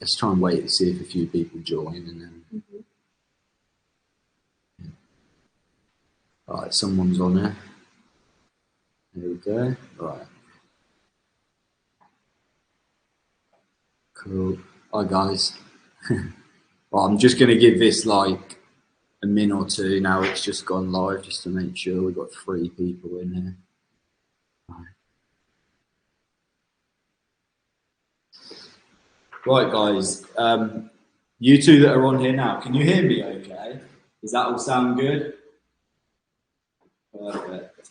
let's try and wait to see if a few people join, and then. Right, someone's on there. There we go. Right. Cool. Hi guys. Well, I'm just going to give this like a minute or two now. It's just gone live, just to make sure we've got 3 people in here. Right, guys. You two that are on here now, can you hear me okay? Does that all sound good? Perfect.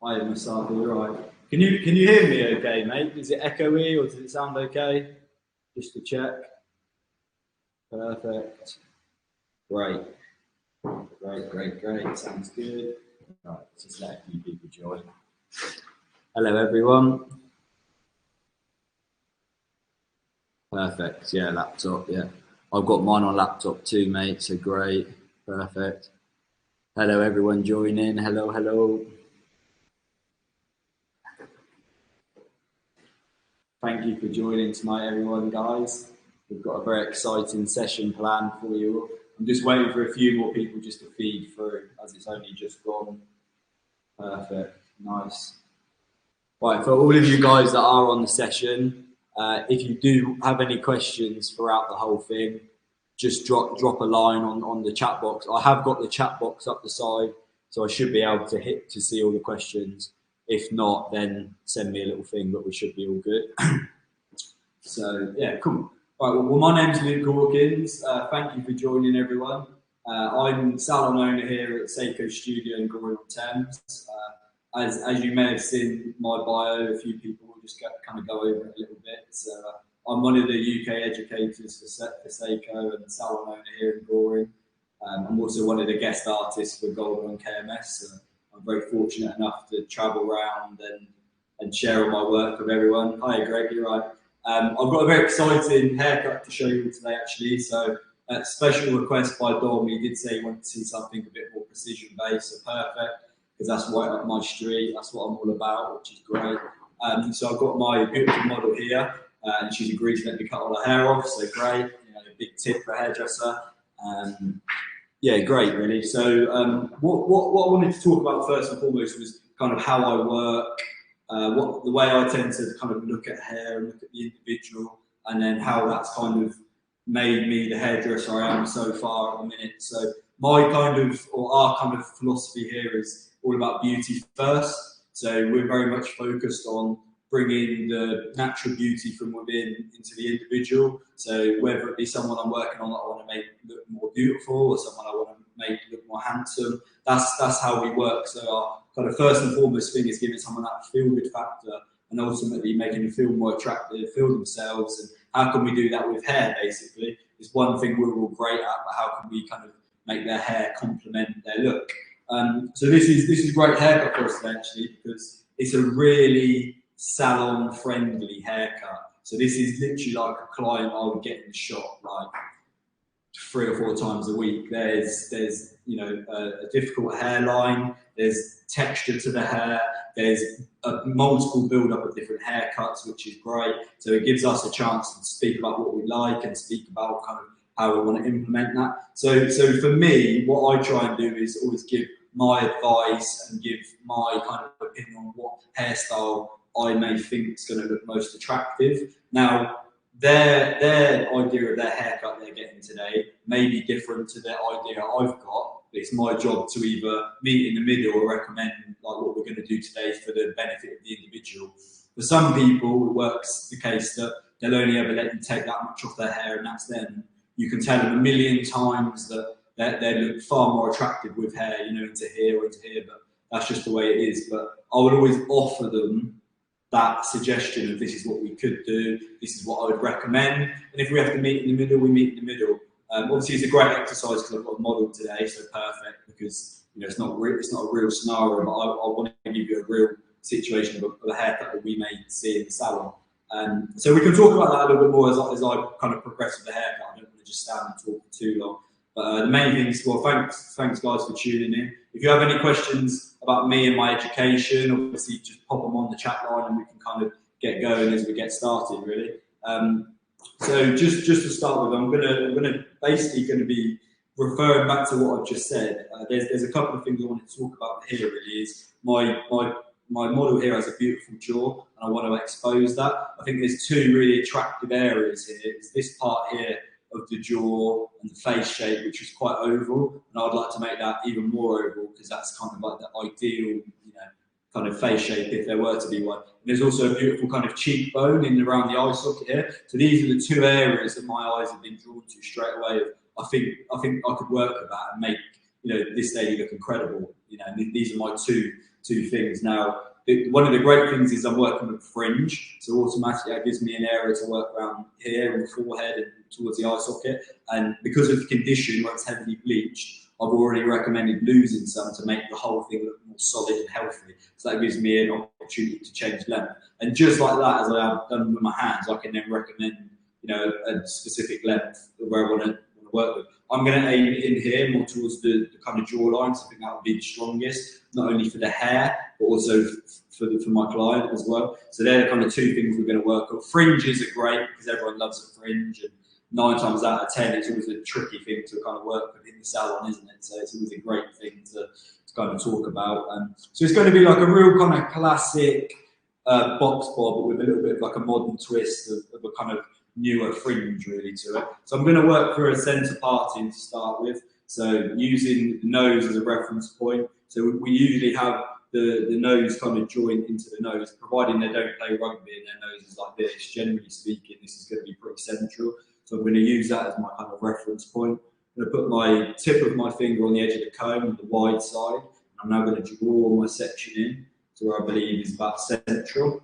Hi, Masada, you're right. Can you hear me okay, mate? Is it echoey or does it sound okay? Just to check. Perfect. Great. Great. Sounds good. Right, just let a few people join. Hello, everyone. Perfect. Yeah, laptop. Yeah, I've got mine on laptop too, mate. So great. Perfect. Hello, everyone joining. Hello. Thank you for joining tonight, everyone, guys. We've got a very exciting session planned for you. I'm just waiting for a few more people just to feed through, as it's only just gone. Perfect. Nice. Right, for all of you guys that are on the session, if you do have any questions throughout the whole thing, just drop a line on the chat box. I have got the chat box up the side, so I should be able to see all the questions. If not, then send me a little thing, but we should be all good. So yeah, cool. All right, well, my name's Luke Hawkins. Thank you for joining, everyone. I'm salon owner here at Seiko Studio in Goring on Thames. As you may have seen my bio, a few people will just kind of go over it a little bit. So I'm one of the UK educators for Seiko and salon owner here in Goring. I'm also one of the guest artists for Golden on KMS. So I'm very fortunate enough to travel around and share all my work with everyone. Hi, Greg, you're right. I've got a very exciting haircut to show you today, actually. So, special request by Dom. He did say he wanted to see something a bit more precision based, so perfect, because that's right up my street. That's what I'm all about, which is great. So I've got my beautiful model here, and she's agreed to let me cut all her hair off. So great, a big tip for a hairdresser. Yeah, great, really. So what I wanted to talk about first and foremost was kind of how I work. The way I tend to kind of look at hair and look at the individual, and then how that's kind of made me the hairdresser I am so far at the minute. So my kind of, or our kind of philosophy here is all about beauty first. So we're very much focused on bringing the natural beauty from within into the individual. So whether it be someone I'm working on that I want to make look more beautiful, or someone I want to make look more handsome, that's how we work. So our kind of first and foremost thing is giving someone that feel-good factor and ultimately making them feel more attractive, feel themselves. And how can we do that with hair, basically? It's one thing we're all great at, but how can we kind of make their hair complement their look? So this is great haircut for us today, actually, because it's a really salon-friendly haircut. So this is literally like a client I would get in the shop like 3 or 4 times a week. There's a difficult hairline, there's texture to the hair, there's a multiple build-up of different haircuts, which is great. So it gives us a chance to speak about what we like and speak about kind of how we want to implement that. So for me, what I try and do is always give my advice and give my kind of opinion on what hairstyle I may think is going to look most attractive. Now, their idea of their haircut they're getting today may be different to their idea I've got. It's my job to either meet in the middle or recommend like what we're going to do today for the benefit of the individual. For some people, it works the case that they'll only ever let you take that much off their hair, and that's them. You can tell them a million times that they look far more attractive with hair, into here or into here, but that's just the way it is. But I would always offer them that suggestion of this is what we could do, this is what I would recommend, and if we have to meet in the middle, we meet in the middle. Obviously, it's a great exercise because I've got a model today, so perfect, because it's not a real scenario, but I want to give you a real situation of a haircut that we may see in the salon. So we can talk about that a little bit more as I kind of progress with the haircut. I don't want to just stand and talk for too long. But the main thing is, well, thanks guys for tuning in. If you have any questions about me and my education, obviously just pop them on the chat line and we can kind of get going as we get started, really. So just to start with, I'm gonna basically be referring back to what I've just said. There's a couple of things I wanted to talk about here. Really, is my model here has a beautiful jaw, and I want to expose that. I think there's two really attractive areas here. It's this part here of the jaw and the face shape, which is quite oval, and I'd like to make that even more oval because that's kind of like the ideal, kind of face shape if there were to be one. And there's also a beautiful kind of cheekbone in and around the eye socket here. So these are the two areas that my eyes have been drawn to straight away. I think I could work with that and make this lady look incredible. And these are my two things. Now, one of the great things is I'm working with fringe, so automatically that gives me an area to work around here and the forehead and towards the eye socket. And because of the condition where it's heavily bleached, I've already recommended losing some to make the whole thing look more solid and healthy. So that gives me an opportunity to change length. And just like that, as I have done with my hands, I can then recommend a specific length where I want to work with. I'm going to aim in here more towards the kind of jawline, so I think that would be the strongest, not only for the hair, but also for my client as well. So they're the kind of two things we're going to work on. Fringes are great because everyone loves a fringe, and 9 times out of 10, it's always a tricky thing to kind of work with in the salon, isn't it? So it's always a great thing to kind of talk about. So it's going to be like a real kind of classic box bob, but with a little bit of like a modern twist of a kind of newer fringe really to it. So I'm going to work through a centre parting to start with. So using the nose as a reference point. So we usually have the nose kind of joined into the nose, providing they don't play rugby and their nose is like this. Generally speaking, this is going to be pretty central. So I'm going to use that as my kind of reference point. I'm going to put my tip of my finger on the edge of the comb on the wide side. I'm now going to draw my section in to where I believe is about central.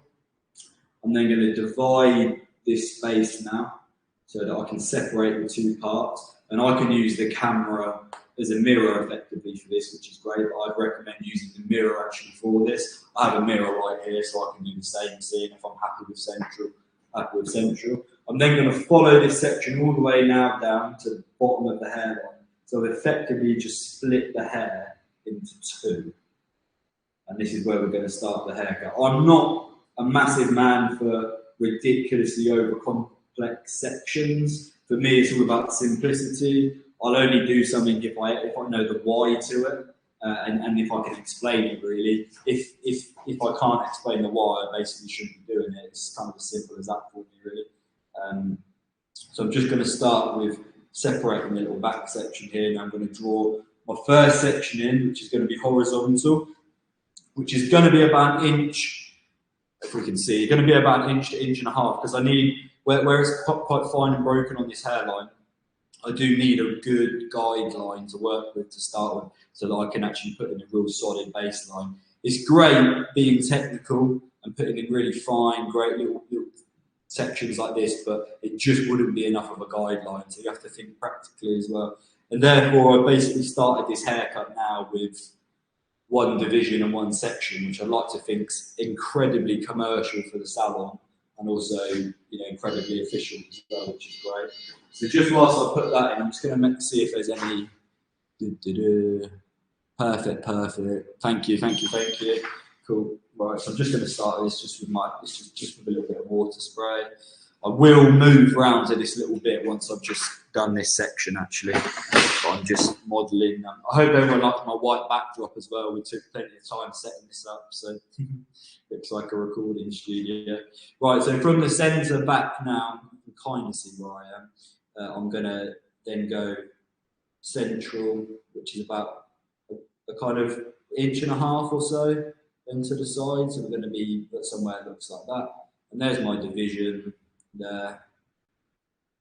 I'm then going to divide this space now so that I can separate the two parts. And I can use the camera as a mirror effectively for this, which is great. But I'd recommend using the mirror actually for this. I have a mirror right here, so I can do the same scene if I'm happy with central. I'm then going to follow this section all the way now down to the bottom of the hairline. So I've effectively just split the hair into two. And this is where we're going to start the haircut. I'm not a massive man for ridiculously over complex sections. For me, it's all about simplicity. I'll only do something if I know the why to it, and if I can explain it really. If I can't explain the why, I basically shouldn't be doing it. It's kind of as simple as that for me really. So I'm just going to start with separating the little back section here. Now I'm going to draw my first section in, which is going to be horizontal, which is going to be about an inch, if we can see, going to be about an inch to inch and a half, because I need, where it's quite fine and broken on this hairline, I do need a good guideline to work with to start with, so that I can actually put in a real solid baseline. It's great being technical and putting in really fine, great little sections like this, but it just wouldn't be enough of a guideline, so you have to think practically as well. And therefore, I basically started this haircut now with one division and one section, which I like to think's incredibly commercial for the salon, and also incredibly efficient as well, which is great. So just whilst I put that in, I'm just going to see if there's any. Perfect. Thank you. Cool. Right, so I'm just going to start this just with a little bit of water spray. I will move around to this little bit once I've just done this section actually. But I'm just modelling. I hope everyone liked my white backdrop as well. We took plenty of time setting this up, so looks like a recording studio. Right, so from the centre back now, you can kind of see where I am. I'm going to then go central, which is about a kind of inch and a half or so into the side. So we're going to be somewhere that looks like that. And there's my division there.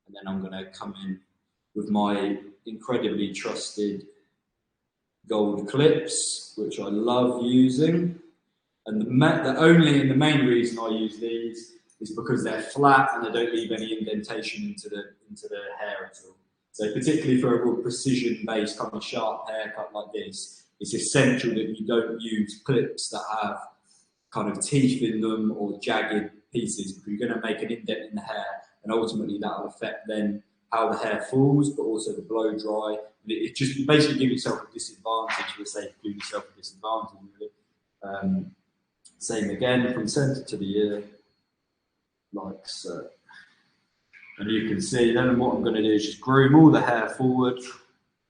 And then I'm going to come in with my incredibly trusted gold clips, which I love using. And the main reason I use these is because they're flat and they don't leave any indentation into the hair at all. So particularly for a real precision-based kind of sharp haircut like this, it's essential that you don't use clips that have kind of teeth in them or jagged pieces, because you're going to make an indent in the hair, and ultimately that will affect then how the hair falls, but also the blow dry. It just basically gives yourself a disadvantage for the sake of giving yourself a disadvantage, really. Same again from centre to the ear, like so. And you can see then what I'm going to do is just groom all the hair forward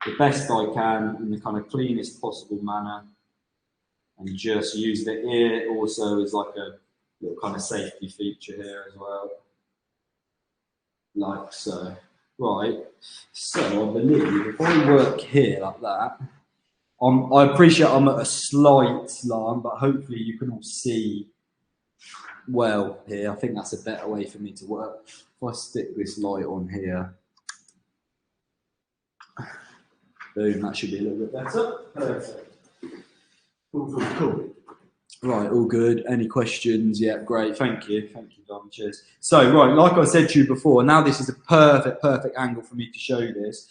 the best I can in the kind of cleanest possible manner, and just use the ear also as like a little kind of safety feature here as well, like so. Right, so I believe if I work here like that, I appreciate I'm at a slight line, but hopefully you can all see well here. I think that's a better way for me to work. If I stick this light on here, boom, that should be a little bit better. Perfect. Cool. Right, all good. Any questions? Yeah, great. Thank you, Dom. Cheers. So, right, like I said to you before, now this is a perfect angle for me to show this.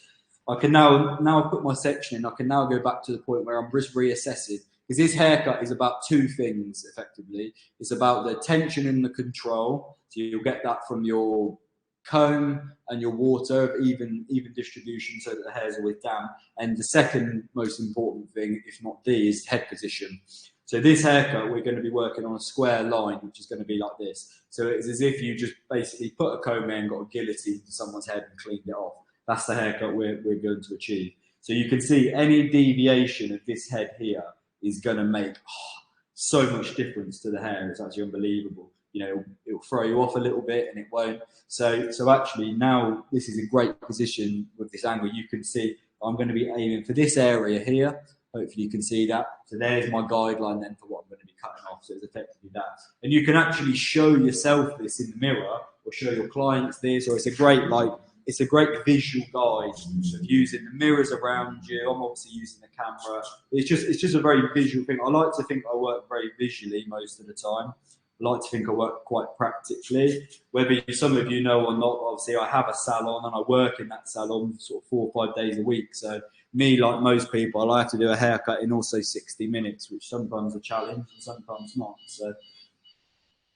I can now I've put my section in, I can now go back to the point where I'm just reassessing. Because this haircut is about two things, effectively. It's about the tension and the control. So you'll get that from your comb and your water of even distribution so that the hair's always damp. And the second most important thing, if not the, is head position. So this haircut, we're going to be working on a square line, which is going to be like this. So it's as if you just basically put a comb in, got a guillotine to someone's head and cleaned it off. That's the haircut we're going to achieve. So you can see any deviation of this head here is going to make so much difference to the hair. It's actually unbelievable. You know, it'll throw you off a little bit and it won't. So actually now this is a great position with this angle. You can see I'm going to be aiming for this area here. Hopefully you can see that. So there's my guideline then for what I'm going to be cutting off. So it's effectively that. And you can actually show yourself this in the mirror or show your clients this, or it's a great visual guide of using the mirrors around you. I'm obviously using the camera. It's just a very visual thing. I like to think I work very visually most of the time. I like to think I work quite practically. Whether some of you know or not, obviously I have a salon and I work in that salon sort of 4 or 5 days a week. So me, like most people, I like to do a haircut in also 60 minutes, which sometimes a challenge and sometimes not. So,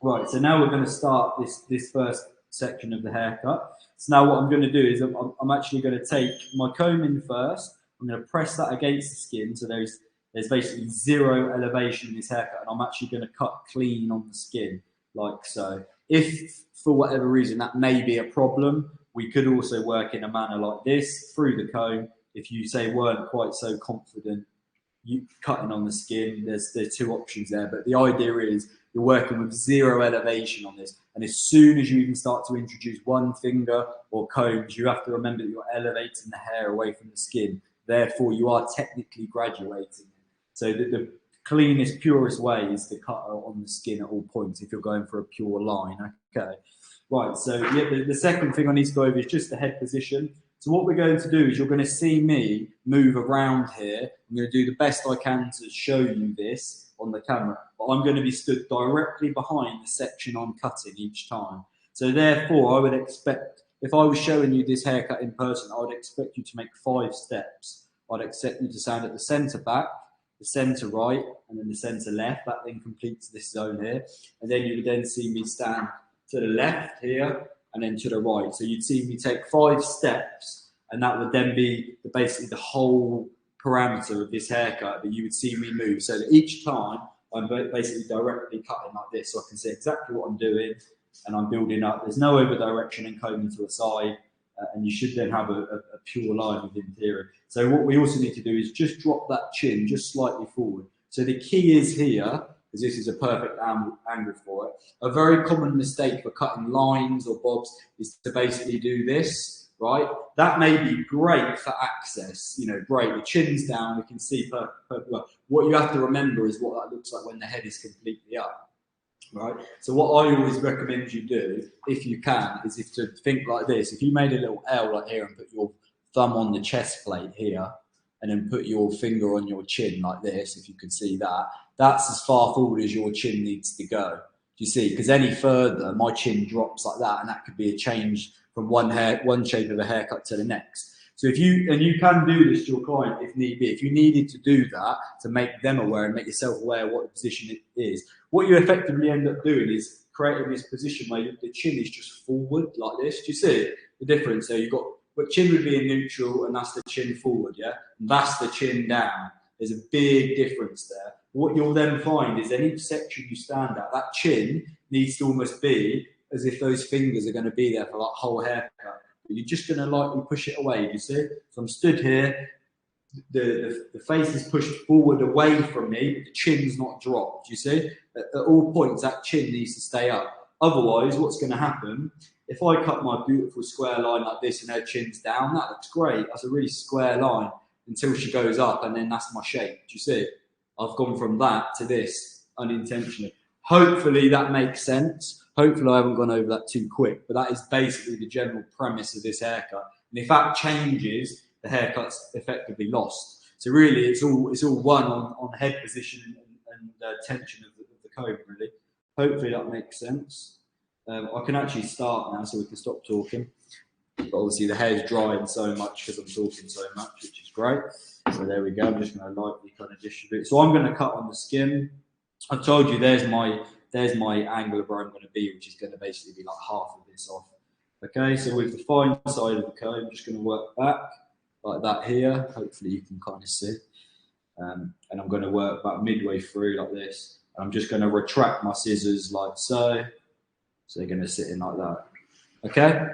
right, so now we're going to start this first section of the haircut. So now what I'm going to do is I'm actually going to take my comb in first. I'm going to press that against the skin, so there's basically zero elevation in this haircut, and I'm actually going to cut clean on the skin, like so. If for whatever reason that may be a problem, we could also work in a manner like this through the comb. If you say weren't quite so confident you cutting on the skin, there's two options there. But the idea is you're working with zero elevation on this, and as soon as you even start to introduce one finger or combs, you have to remember that you're elevating the hair away from the skin. Therefore, you are technically graduating. So the cleanest, purest way is to cut on the skin at all points if you're going for a pure line. Okay, right. So yeah, the second thing I need to go over is just the head position. So what we're going to do is you're going to see me move around here. I'm going to do the best I can to show you this on the camera, but I'm going to be stood directly behind the section I'm cutting each time. So therefore, I would expect, if I was showing you this haircut in person, I would expect you to make 5 steps. I'd expect you to stand at the centre back, the centre right, and then the centre left. That then completes this zone here. And then you would then see me stand to the left here, and then to the right. So you'd see me take 5 steps, and that would then be basically the whole parameter of this haircut that you would see me move. So that each time I'm basically directly cutting like this, so I can see exactly what I'm doing, and I'm building up. There's no over direction and combing to a side, and you should then have a pure line with the interior. So what we also need to do is just drop that chin just slightly forward. So the key is here, because this is a perfect angle for it. A very common mistake for cutting lines or bobs is to basically do this, right? That may be great for access, you know, great. The chin's down, we can see perfectly well. What you have to remember is what that looks like when the head is completely up, right? So what I always recommend you do, if you can, is if to think like this. If you made a little L like here and put your thumb on the chest plate here, and then put your finger on your chin like this, if you can see that, that's as far forward as your chin needs to go. Do you see? Because any further, my chin drops like that, and that could be a change from one shape of a haircut to the next. So if you can do this to your client if need be. If you needed to do that to make them aware and make yourself aware of what the position it is, what you effectively end up doing is creating this position where the chin is just forward like this. Do you see the difference? So you've got, but chin would be in neutral, and that's the chin forward, yeah? And that's the chin down. There's a big difference there. What you'll then find is any section you stand at, that chin needs to almost be as if those fingers are going to be there for like whole haircut. But you're just going to lightly push it away, you see? So I'm stood here, the face is pushed forward away from me, but the chin's not dropped, you see? At all points, that chin needs to stay up. Otherwise, what's going to happen, if I cut my beautiful square line like this and her chin's down, that looks great. That's a really square line until she goes up, and then that's my shape. Do you see? I've gone from that to this unintentionally. Hopefully that makes sense. Hopefully I haven't gone over that too quick, but that is basically the general premise of this haircut. And if that changes, the haircut's effectively lost. So really, it's all one on head position and tension of the comb, really. Hopefully that makes sense. I can actually start now, so we can stop talking. But obviously the hair's drying so much because I'm talking so much, which is great. So there we go. I'm just going to lightly kind of distribute. So I'm going to cut on the skin. I've told you there's my angle of where I'm going to be, which is going to basically be like half of this off. Okay, so with the fine side of the comb, I'm just going to work back like that here. Hopefully you can kind of see. And I'm going to work about midway through like this. And I'm just going to retract my scissors like so. So they're going to sit in like that. Okay?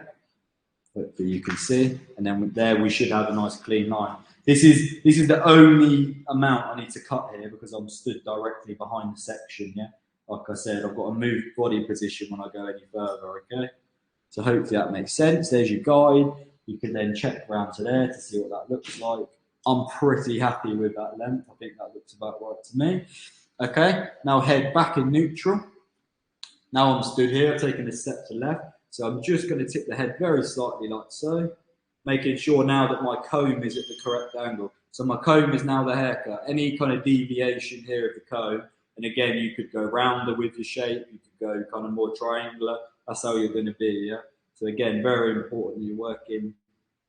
Hopefully you can see. And then there we should have a nice clean line. This is the only amount I need to cut here because I'm stood directly behind the section, yeah? Like I said, I've got to move body position when I go any further, okay? So hopefully that makes sense. There's your guide. You can then check around to there to see what that looks like. I'm pretty happy with that length. I think that looks about right to me. Okay, now head back in neutral. Now I'm stood here, taking a step to left. So I'm just going to tip the head very slightly like so, making sure now that my comb is at the correct angle. So my comb is now the haircut. Any kind of deviation here of the comb, and again, you could go rounder with your shape, you could go kind of more triangular. That's how you're going to be, yeah? So again, very important you're working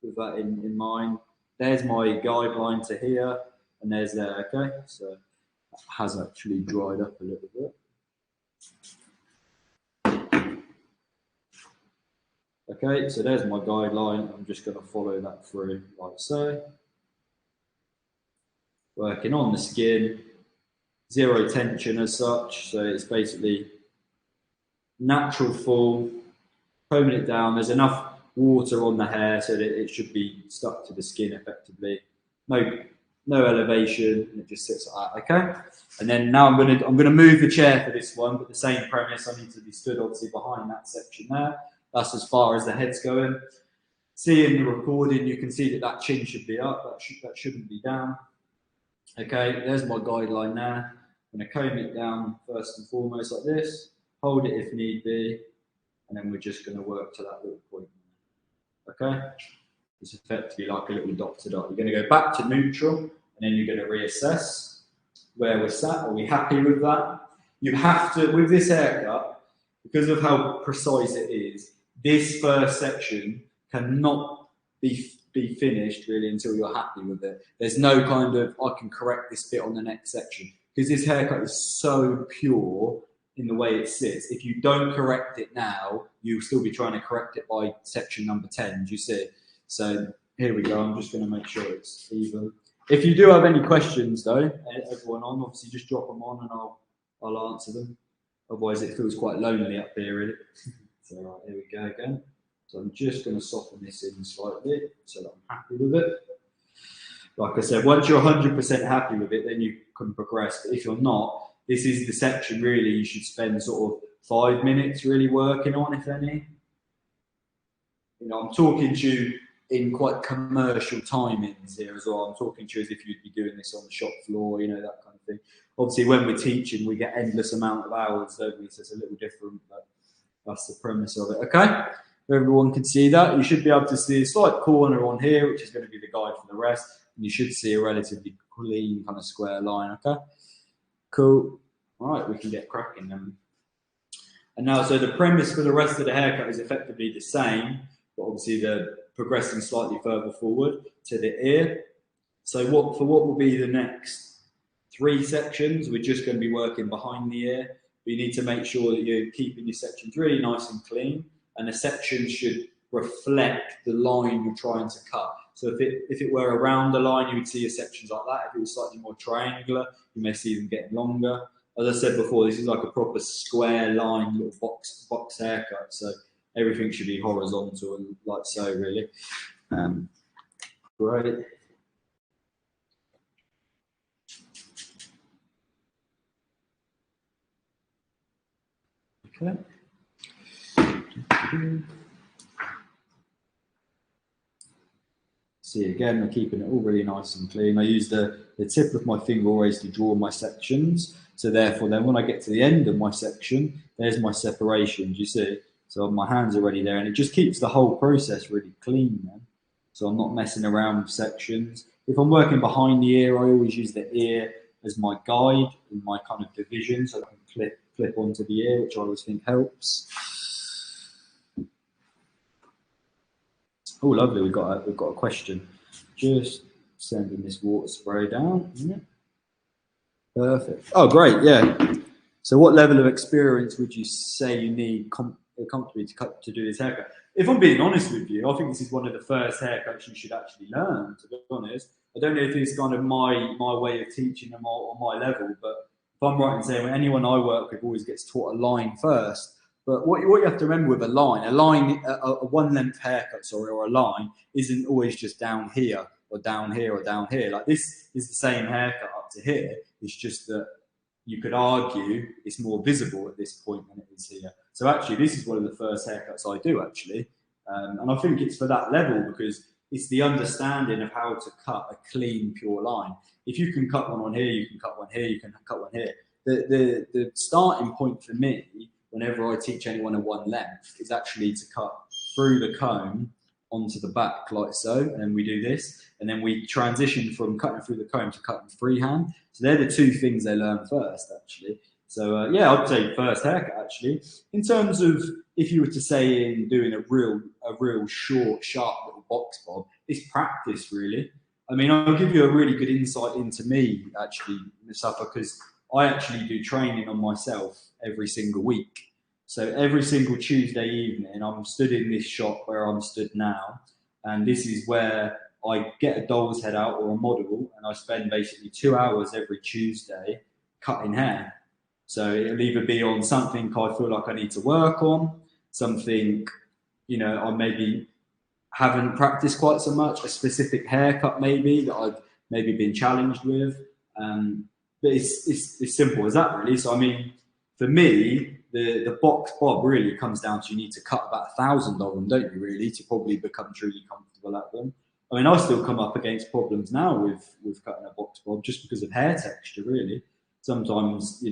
with that in mind. There's my guideline to here, and there's there, okay? So that has actually dried up a little bit. Okay, so there's my guideline. I'm just going to follow that through like so. Working on the skin, zero tension as such. So it's basically natural fall, combing it down. There's enough water on the hair so that it should be stuck to the skin effectively. No elevation, and it just sits like that, okay? And then now I'm gonna move the chair for this one, but the same premise. I need to be stood obviously behind that section there. That's as far as the head's going. See in the recording, you can see that chin should be up. That shouldn't be down. Okay, there's my guideline there. I'm going to comb it down first and foremost like this. Hold it if need be. And then we're just going to work to that little point. Okay? It's effectively like a little dot to dot. You're going to go back to neutral, and then you're going to reassess where we're sat. Are we happy with that? You have to, with this haircut, because of how precise it is, this first section cannot be finished really until you're happy with it. There's no kind of, I can correct this bit on the next section. Because this haircut is so pure in the way it sits. If you don't correct it now, you'll still be trying to correct it by section number 10, do you see? So here we go, I'm just going to make sure it's even. If you do have any questions though, everyone on, obviously just drop them on and I'll answer them. Otherwise it feels quite lonely up here really. So right, here we go again. So I'm just going to soften this in slightly so that I'm happy with it. Like I said, once you're 100% happy with it, then you can progress. But if you're not, this is the section really you should spend sort of 5 minutes really working on, if any. You know, I'm talking to you in quite commercial timings here as well. I'm talking to you as if you'd be doing this on the shop floor, you know, that kind of thing. Obviously, when we're teaching, we get endless amount of hours, don't we? So it's a little different, but that's the premise of it. Okay, everyone can see that. You should be able to see a slight corner on here, which is going to be the guide for the rest. And you should see a relatively clean kind of square line. Okay, cool. All right, we can get cracking then. And now, so the premise for the rest of the haircut is effectively the same, but obviously they're progressing slightly further forward to the ear. So what will be the next 3 sections? We're just going to be working behind the ear. You need to make sure that you're keeping your sections really nice and clean, and the sections should reflect the line you're trying to cut. So if it were around the line, you would see your sections like that. If it was slightly more triangular, you may see them getting longer. as I said before, this is like a proper square line little box haircut. So everything should be horizontal and like so, really. Great. Okay. See, again, I'm keeping it all really nice and clean. I use the tip of my finger always to draw my sections. So therefore, then when I get to the end of my section, there's my separations, you see? So my hands are already there, and it just keeps the whole process really clean then. So I'm not messing around with sections. If I'm working behind the ear, I always use the ear as my guide in my kind of division, so I can clip onto the ear, which I always think helps. Oh, lovely! We've got a question. Just sending this water spray down. Perfect. Oh, great. Yeah. So, what level of experience would you say you need comfortably to do this haircut? If I'm being honest with you, I think this is one of the first haircuts you should actually learn. To be honest, I don't know if it's kind of my way of teaching them on my level, but if I'm right in saying anyone I work with always gets taught a line first. But what you have to remember with a one length haircut, or a line, isn't always just down here or down here or down here. Like this is the same haircut up to here. It's just that you could argue it's more visible at this point than it is here. So actually, this is one of the first haircuts I do actually, and I think it's for that level because it's the understanding of how to cut a clean, pure line. If you can cut one on here, you can cut one here, you can cut one here. The starting point for me, whenever I teach anyone a one length, is actually to cut through the comb onto the back like so, and we do this, and then we transition from cutting through the comb to cutting freehand. So they're the two things they learn first, actually. So yeah, I'd say first haircut actually. In terms of if you were to say in doing a real short, sharp little box bob, it's practice really. I mean, I'll give you a really good insight into me actually, Mustafa, because I actually do training on myself every single week. So every single Tuesday evening, I'm stood in this shop where I'm stood now, and this is where I get a doll's head out or a model, and I spend basically 2 hours every Tuesday cutting hair. So it'll either be on something I feel like I need to work on, something, I maybe haven't practiced quite so much, a specific haircut maybe that I've maybe been challenged with. But it's simple as that really. So I mean, for me, the box bob really comes down to you need to cut about 1,000 of them, don't you really, to probably become truly comfortable at them. I mean, I still come up against problems now with cutting a box bob just because of hair texture, really. Sometimes,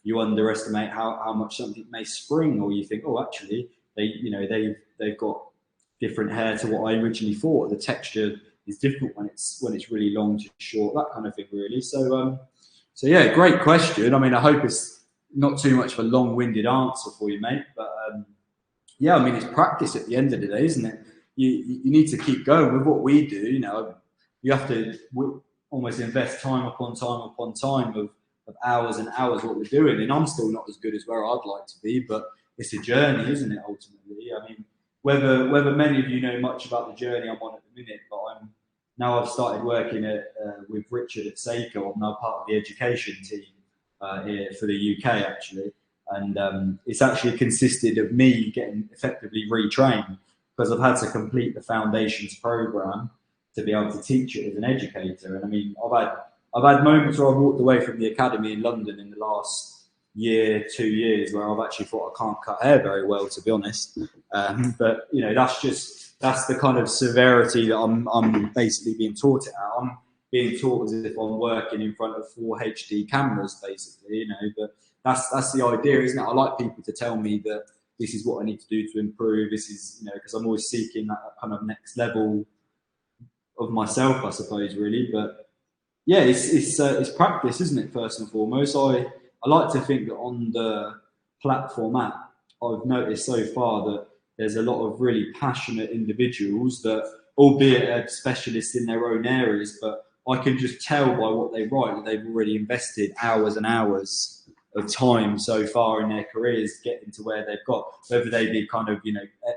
you underestimate how much something may spring, or you think, oh, actually, they've got different hair to what I originally thought. The texture is different when it's really long to short, that kind of thing, really. So yeah, great question. I mean, I hope it's not too much of a long-winded answer for you, mate. But yeah, I mean, it's practice at the end of the day, isn't it? You need to keep going with what we do. You have to almost invest time upon time of hours and hours what we're doing. And I'm still not as good as where I'd like to be, but it's a journey, isn't it? Ultimately, I mean, whether many of you know much about the journey I'm on at the minute, but I've started working with Richard at Seiko. I'm now part of the education team here for the UK actually, and it's actually consisted of me getting effectively retrained because I've had to complete the foundations program to be able to teach it as an educator. And I mean, I've had moments where I've walked away from the academy in London in the last year, 2 years, where I've actually thought I can't cut hair very well, to be honest. But that's the kind of severity that I'm basically being taught it at. I'm being taught as if I'm working in front of 4 HD cameras, basically, But that's the idea, isn't it? I like people to tell me that this is what I need to do to improve. This is, because I'm always seeking that kind of next level of myself, I suppose, really. But yeah, it's practice, isn't it? First and foremost, I like to think that on the platform app, I've noticed so far that there's a lot of really passionate individuals that, albeit are specialists in their own areas, but I can just tell by what they write that they've already invested hours and hours of time so far in their careers getting to where they've got, whether they be kind of,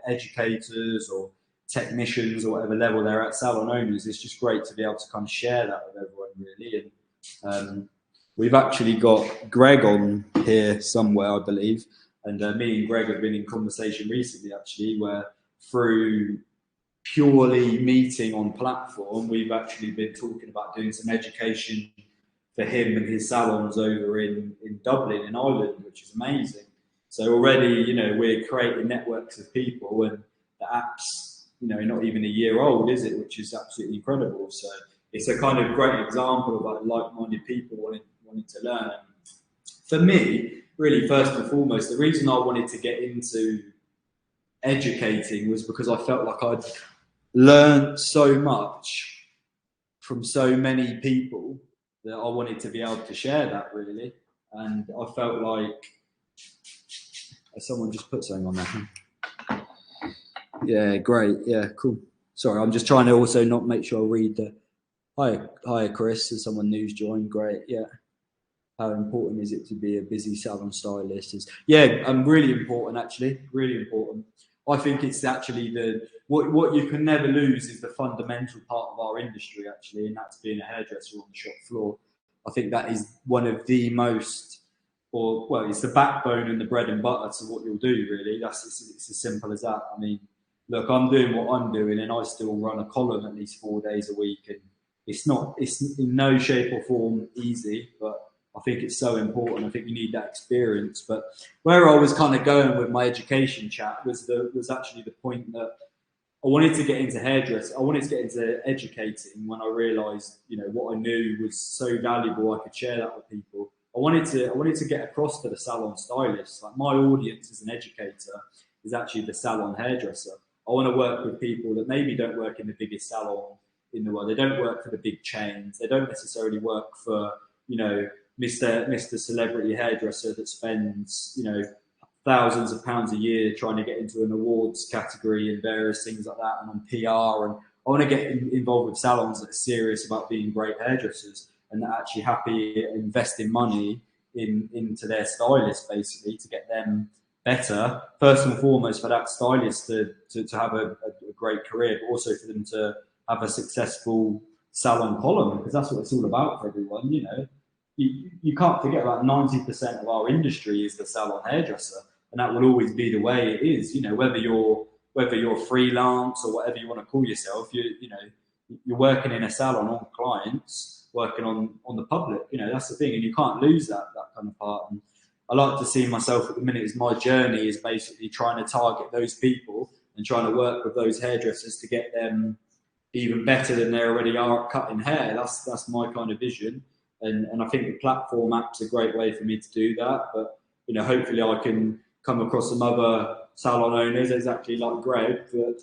educators or technicians or whatever level they're at, salon owners. It's just great to be able to kind of share that with everyone, really. And We've actually got Greg on here somewhere, I believe, and me and Greg have been in conversation recently, actually, where through purely meeting on platform, we've actually been talking about doing some education for him and his salons over in Dublin, in Ireland, which is amazing. So already, you know, we're creating networks of people, and the app's, you know, not even a year old, is it? Which is absolutely incredible. So it's a kind of great example of like-minded people wanting to learn. For me, really, first and foremost, the reason I wanted to get into educating was because I felt like I'd learned so much from so many people that I wanted to be able to share that, really. And I felt like someone just put something on there. Yeah, great. Yeah, cool. Sorry, I'm just trying to also not make sure I read the hi Chris, as someone new's joined. Great. Yeah. How important is it to be a busy salon stylist? Really important, actually, really important. I think it's actually what you can never lose is the fundamental part of our industry, actually, and that's being a hairdresser on the shop floor. I think that is one of the most, it's the backbone and the bread and butter to what you'll do, really. It's as simple as that. I mean, look, I'm doing what I'm doing, and I still run a column at least 4 days a week, and it's in no shape or form easy, but I think it's so important. I think you need that experience. But where I was kind of going with my education chat was actually the point that I wanted to get into hairdressing. I wanted to get into educating when I realised, you know, what I knew was so valuable. I could share that with people. I wanted to get across to the salon stylists. Like, my audience as an educator is actually the salon hairdresser. I want to work with people that maybe don't work in the biggest salon in the world. They don't work for the big chains. They don't necessarily work for, you know, Mr. Celebrity hairdresser that spends, you know, thousands of pounds a year trying to get into an awards category and various things like that, and on PR. And I want to get involved with salons that are serious about being great hairdressers and that are actually happy investing money into their stylists, basically, to get them better. First and foremost, for that stylist to have a great career, but also for them to have a successful salon column, because that's what it's all about for everyone, you know. You can't forget about 90% of our industry is the salon hairdresser, and that will always be the way it is. You know, whether you're freelance or whatever you want to call yourself, you're working in a salon on clients, working on the public. You know, that's the thing, and you can't lose that kind of part. And I like to see myself at the minute as my journey is basically trying to target those people and trying to work with those hairdressers to get them even better than they already are at cutting hair. That's my kind of vision. And I think the platform app's a great way for me to do that. But, you know, hopefully I can come across some other salon owners, exactly like Greg, that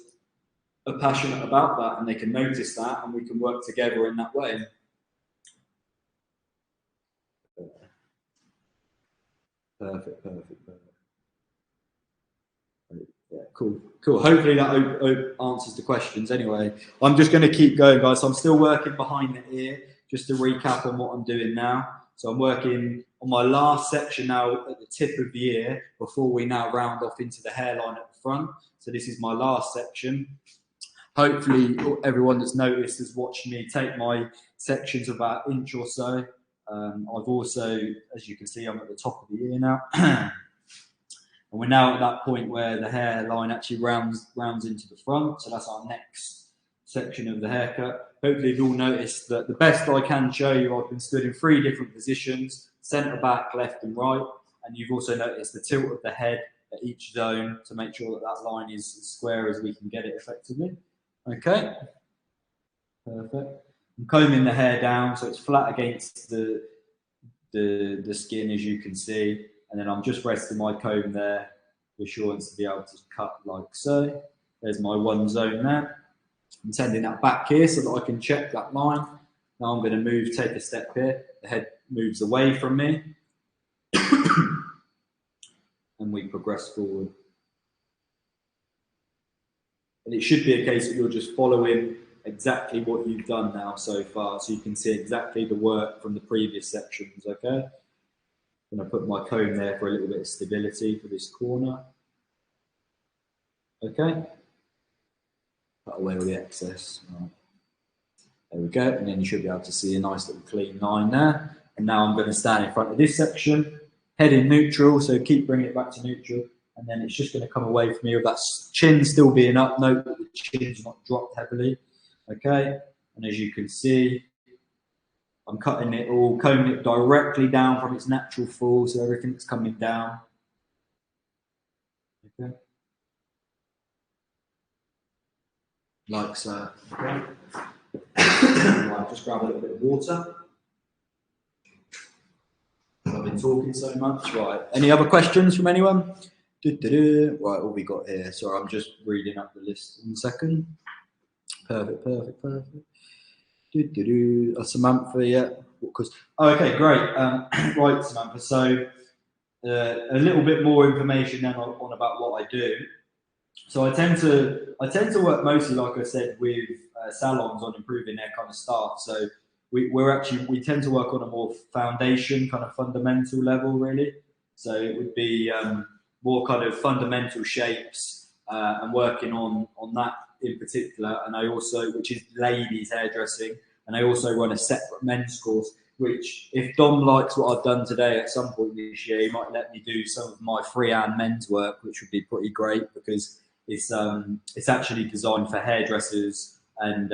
are passionate about that, and they can notice that, and we can work together in that way. Perfect. Yeah, cool. Hopefully that answers the questions. Anyway, I'm just going to keep going, guys. So I'm still working behind the ear, just to recap on what I'm doing now. So I'm working on my last section now at the tip of the ear before we now round off into the hairline at the front. So this is my last section. Hopefully everyone that's noticed has watched me take my sections about an inch or so. I've also, as you can see, I'm at the top of the ear now. And we're now at that point where the hairline actually rounds into the front. So that's our next section of the haircut. Hopefully you've all noticed that the best I can show you, I've been stood in 3 different positions, centre, back, left and right. And you've also noticed the tilt of the head at each zone to make sure that line is as square as we can get it effectively. Okay, perfect. I'm combing the hair down so it's flat against the skin, as you can see. And then I'm just resting my comb there for assurance to be able to cut like so. There's my one zone there. I'm sending that back here so that I can check that line. Now I'm going to take a step here. The head moves away from me. And we progress forward. And it should be a case that you're just following exactly what you've done now so far, so you can see exactly the work from the previous sections, okay? I'm going to put my comb there for a little bit of stability for this corner. Okay. Cut away all the excess. Right. There we go. And then you should be able to see a nice little clean line there. And now I'm going to stand in front of this section, head in neutral, so keep bringing it back to neutral. And then it's just going to come away from me with that chin still being up. Note that the chin's not dropped heavily. Okay, and as you can see, I'm cutting it all, combing it directly down from its natural fall, so everything's coming down. Okay. Like so. Okay. Right, just grab a little bit of water. I've been talking so much. Right, any other questions from anyone? Right, what we got here? Sorry, I'm just reading up the list in a second. Perfect. Samantha, yeah. Okay, great. Right, Samantha. So a little bit more information then on about what I do. So I tend to work mostly, like I said, with salons on improving their kind of staff. So we tend to work on a more foundation, kind of fundamental level, really. So it would be more kind of fundamental shapes and working on that in particular. And I also, which is ladies hairdressing, and I also run a separate men's course. Which, if Dom likes what I've done today at some point this year, he might let me do some of my freehand men's work, which would be pretty great because it's actually designed for hairdressers and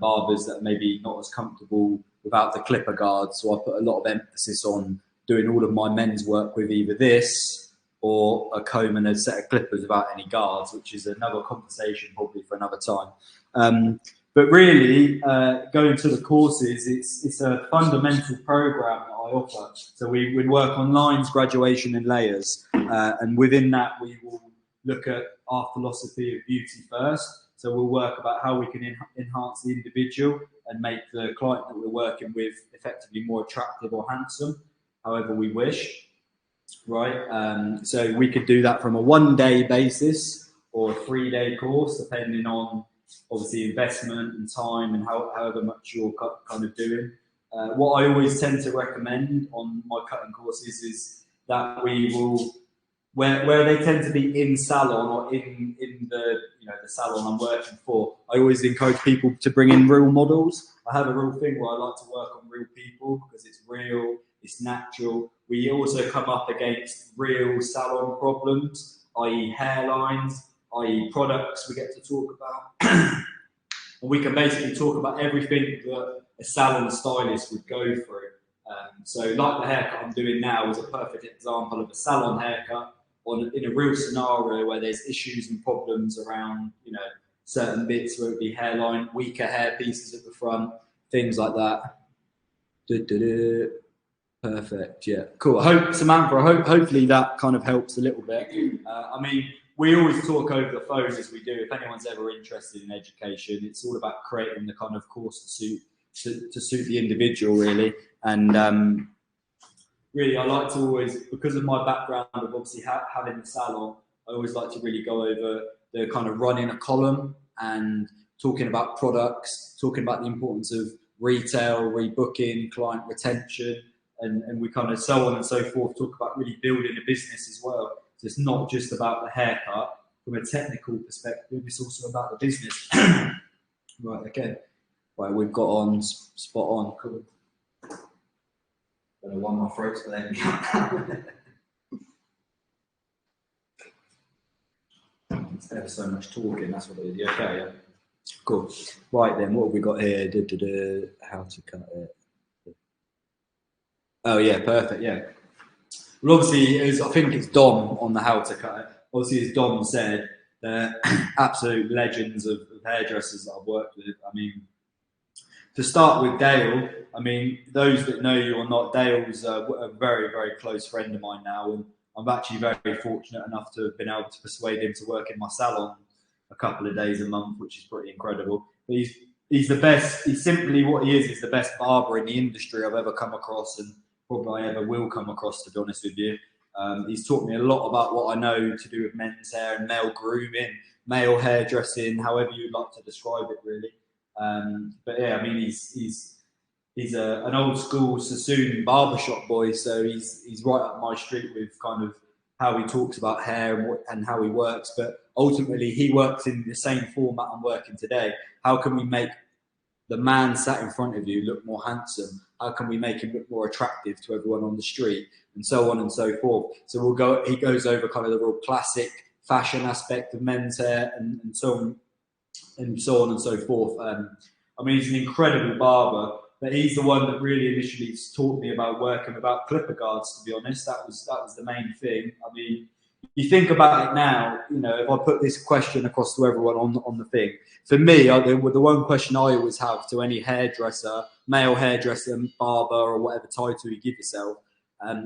barbers that are maybe not as comfortable without the clipper guard. So I put a lot of emphasis on doing all of my men's work with either this or a comb and a set of clippers without any guards, which is another conversation probably for another time. But really, going to the courses, it's a fundamental program that I offer. So we would work on lines, graduation, and layers. And within that, we will look at our philosophy of beauty first. So we'll work about how we can enhance the individual and make the client that we're working with effectively more attractive or handsome, however we wish, right? So we could do that from a 1-day basis or a 3-day course, depending on obviously investment and time and however much you're kind of doing. What I always tend to recommend on my cutting courses is that we will, where they tend to be in salon or in the the salon I'm working for, I always encourage people to bring in real models. I have a real thing where I like to work on real people because it's real, it's natural. We also come up against real salon problems, i.e. hairlines, i.e. products we get to talk about. And we can basically talk about everything that a salon stylist would go through. So like the haircut I'm doing now is a perfect example of a salon haircut in a real scenario where there's issues and problems around, certain bits, whether it be hairline, weaker hair pieces at the front, things like that. Perfect, yeah, cool. Hopefully that kind of helps a little bit. I mean, we always talk over the phone as we do. If anyone's ever interested in education, it's all about creating the kind of course to suit the individual, really. And really, I like to always, because of my background of obviously having the salon, I always like to really go over the kind of running a column and talking about products, talking about the importance of retail, rebooking, client retention, and we kind of so on and so forth, talk about really building a business as well. So it's not just about the haircut from a technical perspective, it's also about the business. Right, okay. Right, we've got on spot on. Cool. Don't know why my throat's playing. It's ever so much talking, that's what it is. Okay, yeah. Cool. Right then, what have we got here? How to cut it. Oh yeah, perfect, yeah. Well, obviously, I think it's Dom on the how to cut it. Obviously, as Dom said, they're absolute legends of hairdressers that I've worked with. I mean, to start with Dale, I mean, those that know you or not, Dale's a very, very close friend of mine now. And I'm actually very fortunate enough to have been able to persuade him to work in my salon a couple of days a month, which is pretty incredible. But he's the best. He's simply what he is the best barber in the industry I've ever come across, and probably I ever will come across, to be honest with you. He's taught me a lot about what I know to do with men's hair and male grooming, male hairdressing, however you'd like to describe it, really. But yeah, I mean, he's an old school Sassoon barbershop boy, so he's right up my street with kind of how he talks about hair and how he works. But ultimately, he works in the same format I'm working today. How can we make the man sat in front of you look more handsome? How can we make him look more attractive to everyone on the street? And so on and so forth. So he goes over kind of the real classic fashion aspect of men's hair and so on and so forth. I mean, he's an incredible barber, but he's the one that really initially taught me about working without clipper guards, to be honest. That was the main thing. I mean, you think about it now, you know, if I put this question across to everyone on the thing, for me, the one question I always have to any hairdresser, male hairdresser, barber, or whatever title you give yourself,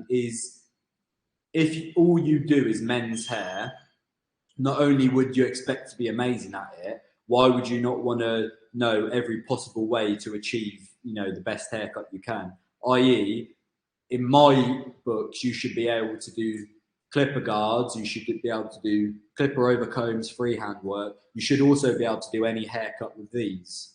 is if all you do is men's hair, not only would you expect to be amazing at it, why would you not want to know every possible way to achieve, you know, the best haircut you can? I.e., in my books, you should be able to do clipper guards, you should be able to do clipper overcombs, freehand work. You should also be able to do any haircut with these.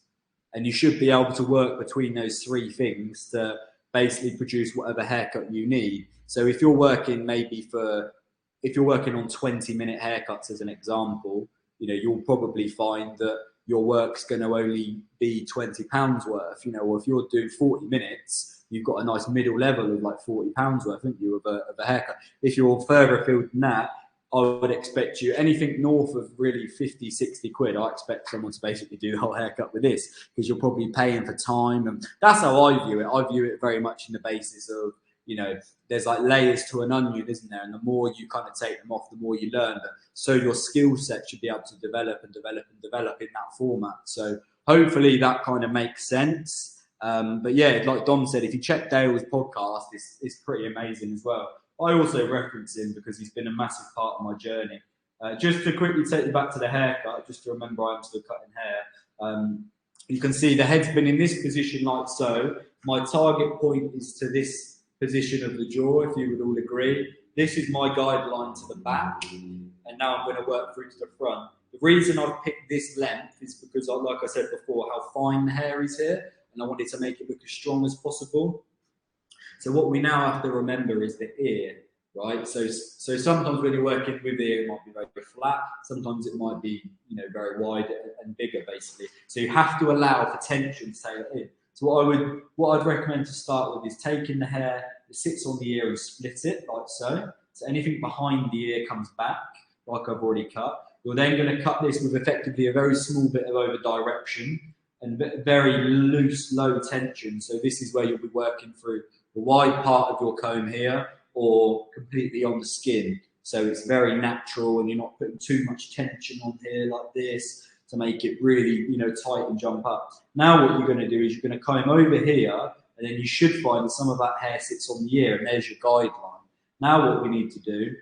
And you should be able to work between those three things to basically produce whatever haircut you need. So if you're working on 20-minute haircuts as an example, you know, you'll probably find that your work's going to only be £20 worth, you know, or if you're doing 40 minutes, you've got a nice middle level of like £40 worth, haven't you, of a haircut. If you're further afield than that, I would expect you, anything north of really 50, 60 quid, I expect someone to basically do the whole haircut with this, because you're probably paying for time. And that's how I view it. I view it very much in the basis of, you know, there's like layers to an onion, isn't there? And the more you kind of take them off, the more you learn. So your skill set should be able to develop in that format. So hopefully that kind of makes sense. But yeah, like Dom said, if you check Dale's podcast, it's pretty amazing as well. I also reference him because he's been a massive part of my journey. Just to quickly take you back to the haircut, just to remember I'm still cutting hair. You can see the head's been in this position like so. My target point is to this position of the jaw, if you would all agree. This is my guideline to the back, and now I'm going to work through to the front. The reason I've picked this length is because, like I said before, how fine the hair is here, and I wanted to make it look as strong as possible. So what we now have to remember is the ear, right? So sometimes when you're working with ear, it might be very flat. Sometimes it might be, you know, very wide and bigger, basically. So you have to allow for tension to tailor in. So what I'd recommend to start with is taking the hair that sits on the ear and split it like so. So anything behind the ear comes back, like I've already cut. You're then going to cut this with effectively a very small bit of over direction and very loose, low tension. So this is where you'll be working through the wide part of your comb here or completely on the skin. So it's very natural and you're not putting too much tension on here like this to make it really, you know, tight and jump up. Now what you're going to do is you're going to comb over here, and then you should find that some of that hair sits on the ear, and there's your guideline. Now what we need to do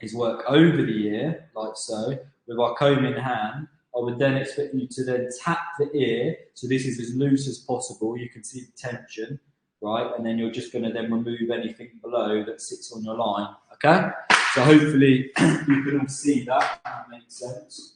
is work over the ear, like so, with our comb in hand. I would then expect you to then tap the ear, so this is as loose as possible. You can see the tension, right? And then you're just going to then remove anything below that sits on your line, okay? So hopefully you can all see that, if that makes sense.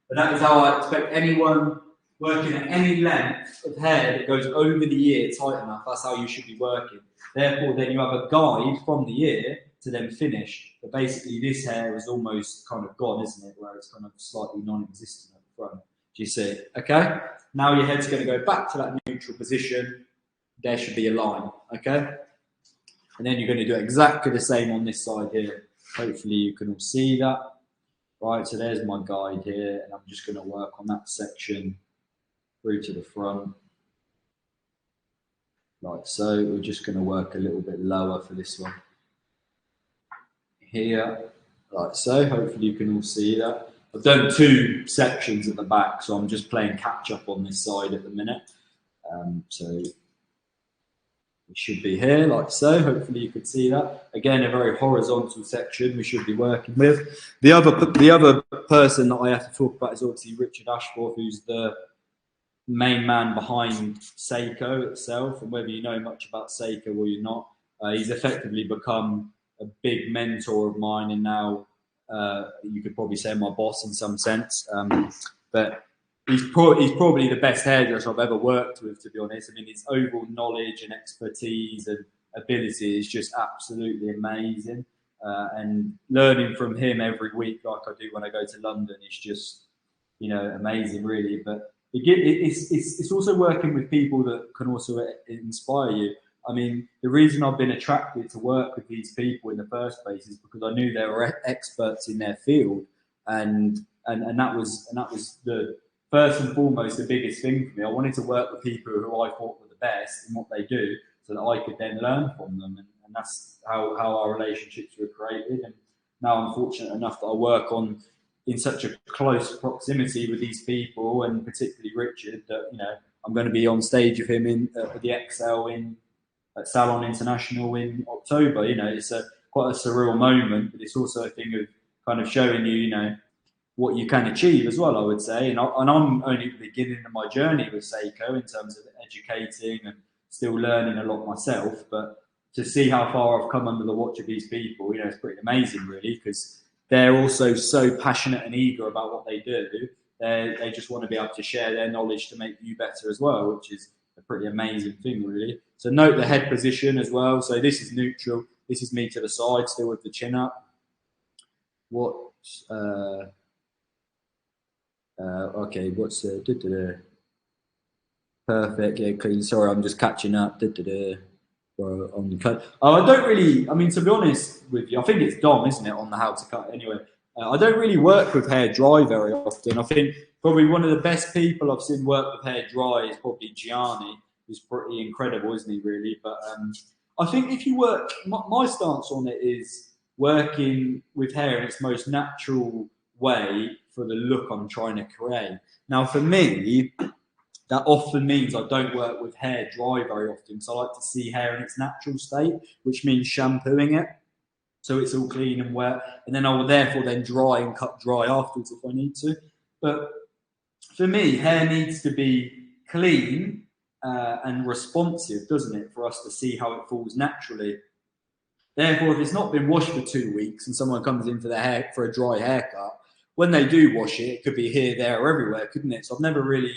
But that is how I expect anyone working at any length of hair that goes over the ear tight enough. That's how you should be working. Therefore, then you have a guide from the ear to then finish. But basically, this hair is almost kind of gone, isn't it? Where it's kind of slightly non-existent at the front. Do you see? Okay? Now your head's going to go back to that neutral position. There should be a line. Okay? And then you're going to do exactly the same on this side here. Hopefully, you can all see that. Right, so there's my guide here, and I'm just going to work on that section through to the front. Like so, we're just going to work a little bit lower for this one. Here, like so, hopefully you can all see that. I've done two sections at the back, so I'm just playing catch up on this side at the minute. So it should be here, like so. Hopefully you can see that. Again, a very horizontal section we should be working with. The other person that I have to talk about is obviously Richard Ashforth, who's the main man behind Seiko itself. And whether you know much about Seiko or you're not, he's effectively become a big mentor of mine, and now you could probably say my boss in some sense. But he's probably the best hairdresser I've ever worked with, to be honest. I mean, his overall knowledge and expertise and ability is just absolutely amazing. And learning from him every week, like I do when I go to London, is just, you know, amazing, really. But it's also working with people that can also inspire you. I mean, the reason I've been attracted to work with these people in the first place is because I knew they were experts in their field, and that was the first and foremost the biggest thing for me. I wanted to work with people who I thought were the best in what they do, so that I could then learn from them, and that's how our relationships were created. And now I'm fortunate enough that I work in such a close proximity with these people, and particularly Richard, that I'm going to be on stage with him in the Excel at Salon International in October. It's quite a surreal moment, but it's also a thing of kind of showing you, what you can achieve as well, I would say. And I'm only at the beginning of my journey with Seiko in terms of educating and still learning a lot myself. But to see how far I've come under the watch of these people, it's pretty amazing, really, because they're also so passionate and eager about what they do. They just want to be able to share their knowledge to make you better as well, which is a pretty amazing thing, really. So note the head position as well. So this is neutral. This is me to the side, still with the chin up. Okay, what's perfect? Yeah, clean. Sorry, I'm just catching up. On the cut. I don't really. I mean, to be honest with you, I think it's Dom, isn't it, on the how to cut? Anyway, I don't really work with hair dry very often. I think probably one of the best people I've seen work with hair dry is probably Gianni, who's pretty incredible, isn't he? Really, but I think if you work, my stance on it is working with hair in its most natural way for the look I'm trying to create. Now, for me, that often means I don't work with hair dry very often. So I like to see hair in its natural state, which means shampooing it so it's all clean and wet. And then I will therefore then dry and cut dry afterwards if I need to. But for me, hair needs to be clean and responsive, doesn't it, for us to see how it falls naturally. Therefore, if it's not been washed for 2 weeks and someone comes in for a dry haircut, when they do wash it, it could be here, there, or everywhere, couldn't it? So I've never really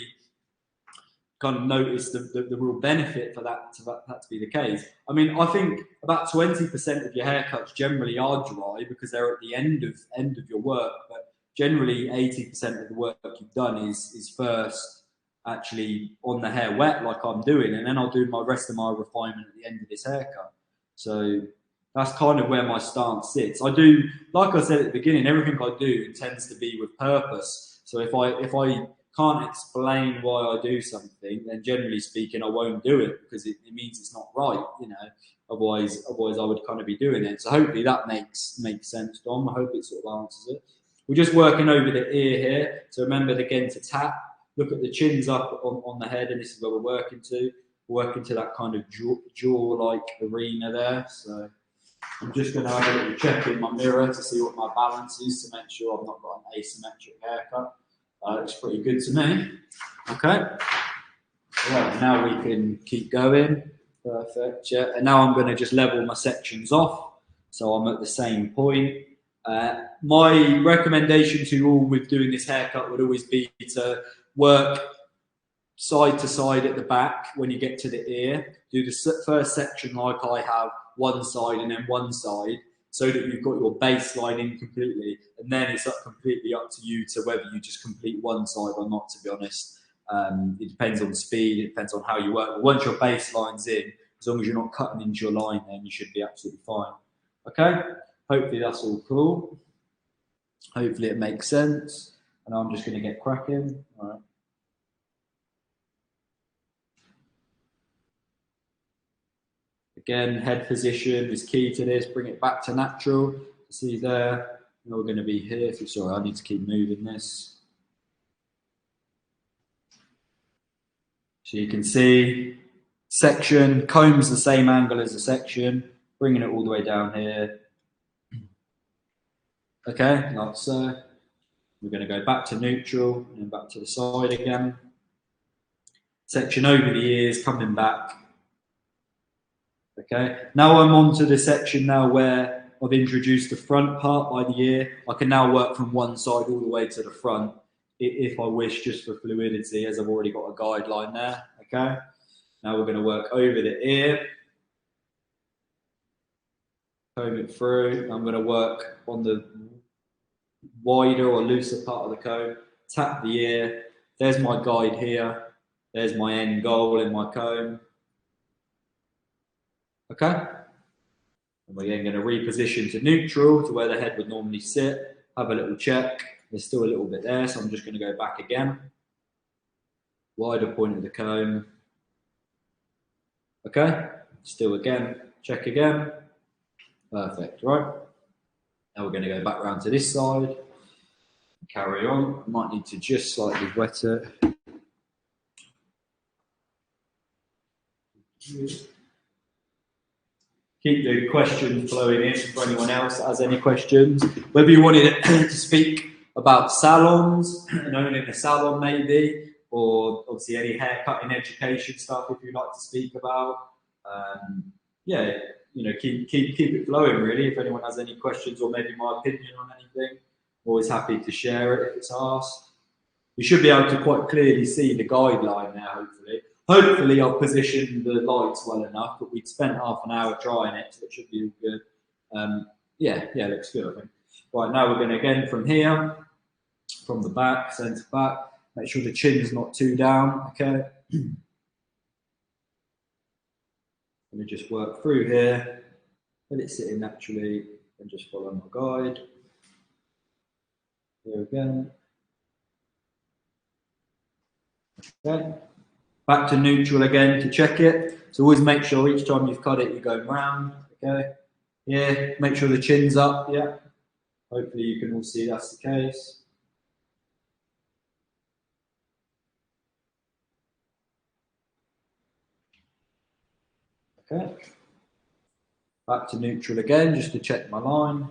kind of noticed the real benefit for that to be the case. I mean, I think about 20% of your haircuts generally are dry because they're at the end of your work, but generally 80% of the work you've done is first actually on the hair wet, like I'm doing, and then I'll do my rest of my refinement at the end of this haircut. So that's kind of where my stance sits. I do, like I said at the beginning, everything I do tends to be with purpose. So if I can't explain why I do something, then generally speaking, I won't do it because it means it's not right, Otherwise, I would kind of be doing it. So hopefully that makes sense, Dom. I hope it sort of answers it. We're just working over the ear here. So remember again to tap. Look at the chins up on the head, and this is where we're working to. We're working to that kind of jaw-like arena there. So I'm just going to have a little check in my mirror to see what my balance is to make sure I've not got an asymmetric haircut. Looks pretty good to me. Okay. Right, now we can keep going. Perfect. Yeah. And now I'm going to just level my sections off. So I'm at the same point. My recommendation to you all with doing this haircut would always be to work side to side at the back when you get to the ear. Do the first section like I have, one side and then one side, so that you've got your baseline in completely, and then it's completely up to you to whether you just complete one side or not, to be honest. It depends on speed, it depends on how you work, but once your baseline's in, as long as you're not cutting into your line, then you should be absolutely fine. Okay, hopefully that's all cool. Hopefully it makes sense, and I'm just going to get cracking. All right. Again, head position is key to this. Bring it back to natural. See there. We're going to be here. Sorry, I need to keep moving this. So you can see section, comb's the same angle as the section. Bringing it all the way down here. Okay, like so. We're going to go back to neutral and then back to the side again. Section over the ears, coming back. Okay, now I'm on to the section now where I've introduced the front part by the ear. I can now work from one side all the way to the front if I wish, just for fluidity, as I've already got a guideline there. Okay, now we're going to work over the ear, comb it through. I'm going to work on the wider or looser part of the comb, tap the ear, There's my guide here. There's my end goal in my comb. Okay. And we're then going to reposition to neutral, to where the head would normally sit. Have a little check. There's still a little bit there, so I'm just going to go back again. Wider point of the comb. Okay. Still again. Check again. Perfect. Right. Now we're going to go back round to this side. Carry on. I might need to just slightly wet it. Keep the questions flowing in for anyone else that has any questions. Whether you wanted to speak about salons and owning a salon maybe, or obviously any haircutting education stuff if you'd like to speak about. Yeah, you know, keep it flowing really. If anyone has any questions or maybe my opinion on anything, always happy to share it if it's asked. You should be able to quite clearly see the guideline now, hopefully. Hopefully I'll position the lights well enough, but we'd spent half an hour trying it, so it should be all good. Yeah, looks good, I think. Right, now we're going to, again, from here, from the back, centre back, make sure the chin's not too down, okay? Let me just work through here, let it sit in naturally, and just follow my guide. Here again. Okay. Back to neutral again to check it. So always make sure each time you've cut it, you're going round. Okay. Yeah. Make sure the chin's up. Yeah. Hopefully you can all see that's the case. Okay. Back to neutral again, just to check my line.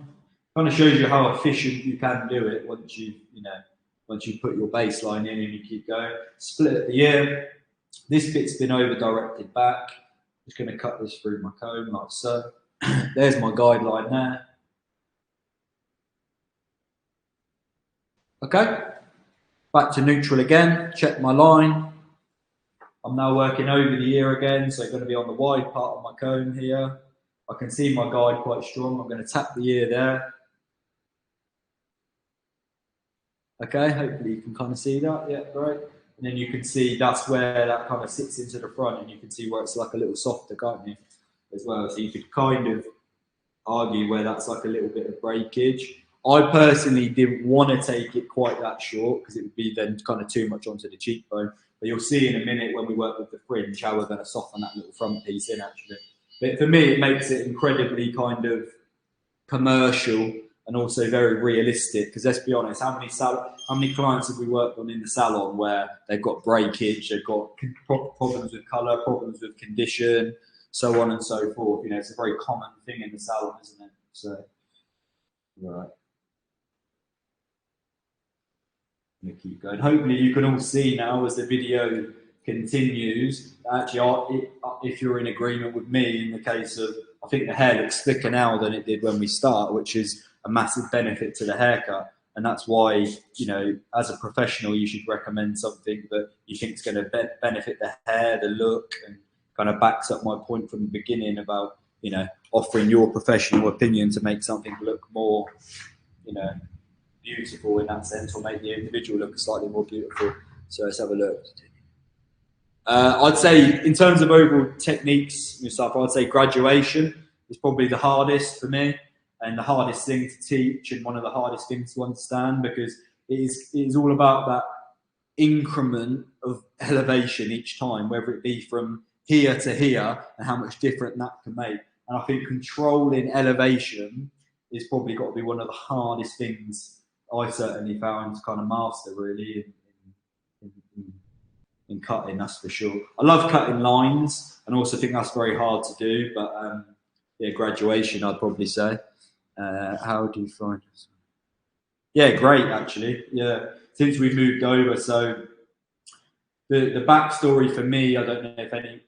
Kind of shows you how efficient you can do it once you put your baseline in and you keep going. Split at the ear. This bit's been over directed back. Just going to cut this through my comb like so. There's my guideline there. Okay. Back to neutral again. Check my line. I'm now working over the ear again, so I'm going to be on the wide part of my comb here. I can see my guide quite strong. I'm going to tap the ear there. Okay, hopefully you can kind of see that. Yeah, great. And then you can see that's where that kind of sits into the front, and you can see where it's like a little softer, can't you, as well? So you could kind of argue where that's like a little bit of breakage. I personally didn't want to take it quite that short because it would be then kind of too much onto the cheekbone. But you'll see in a minute when we work with the fringe how we're going to soften that little front piece in actually. But for me, it makes it incredibly kind of commercial and also very realistic. Because let's be honest, how many clients have we worked on in the salon where they've got breakage, they've got problems with colour, problems with condition, so on and so forth. You know, it's a very common thing in the salon, isn't it? So, right. I'm going to keep going. Hopefully you can all see now as the video continues. Actually, if you're in agreement with me in the case of, I think the hair looks thicker now than it did when we start, which is a massive benefit to the haircut. And that's why, you know, as a professional, you should recommend something that you think is going to benefit the hair, the look, and kind of backs up my point from the beginning about, you know, offering your professional opinion to make something look more, you know, beautiful in that sense, or make the individual look slightly more beautiful. So let's have a look. I'd say in terms of overall techniques and stuff, I'd say graduation is probably the hardest for me and the hardest thing to teach and one of the hardest things to understand, because it is all about that increment of elevation each time, whether it be from here to here and how much different that can make. And I think controlling elevation is probably got to be one of the hardest things I certainly found to kind of master really in cutting, that's for sure. I love cutting lines and also think that's very hard to do, but yeah, graduation I'd probably say. How do you find it? Yeah, great actually. Yeah, since we've moved over, so the backstory for me, I don't know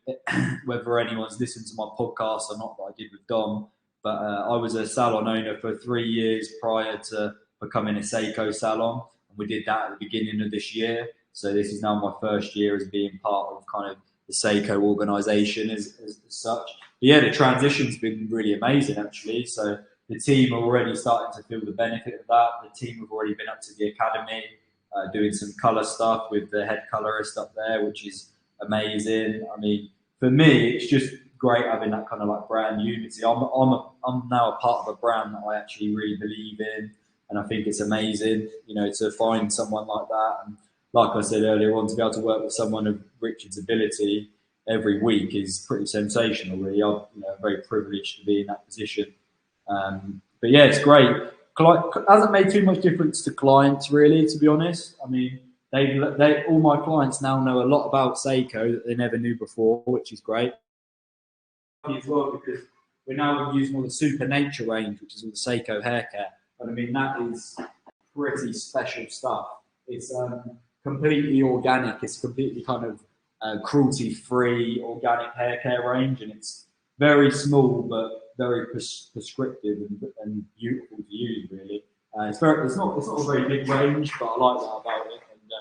whether anyone's listened to my podcast or not that I did with Dom, but I was a salon owner for 3 years prior to becoming a Seiko salon, and we did that at the beginning of this year. So this is now my first year as being part of kind of the Seiko organisation as such. But yeah, the transition's been really amazing actually. So the team are already starting to feel the benefit of that. The team have already been up to the academy. doing some colour stuff with the head colourist up there, which is amazing. I mean, for me, it's just great having that kind of like brand unity. I'm now a part of a brand that I actually really believe in, and I think it's amazing, you know, to find someone like that. And like I said earlier on, to be able to work with someone of Richard's ability every week is pretty sensational, really. I'm, you know, very privileged to be in that position. But yeah, it's great. Hasn't made too much difference to clients, really, to be honest. I mean, all my clients now know a lot about Seiko that they never knew before, which is great as well, because we're now using all the Super Nature range, which is all the Seiko hair care. And I mean, that is pretty special stuff. It's completely organic. It's completely kind of cruelty-free organic hair care range, and it's very small but very prescriptive and beautiful to use. Really, it's not a very big range, but I like that about it. And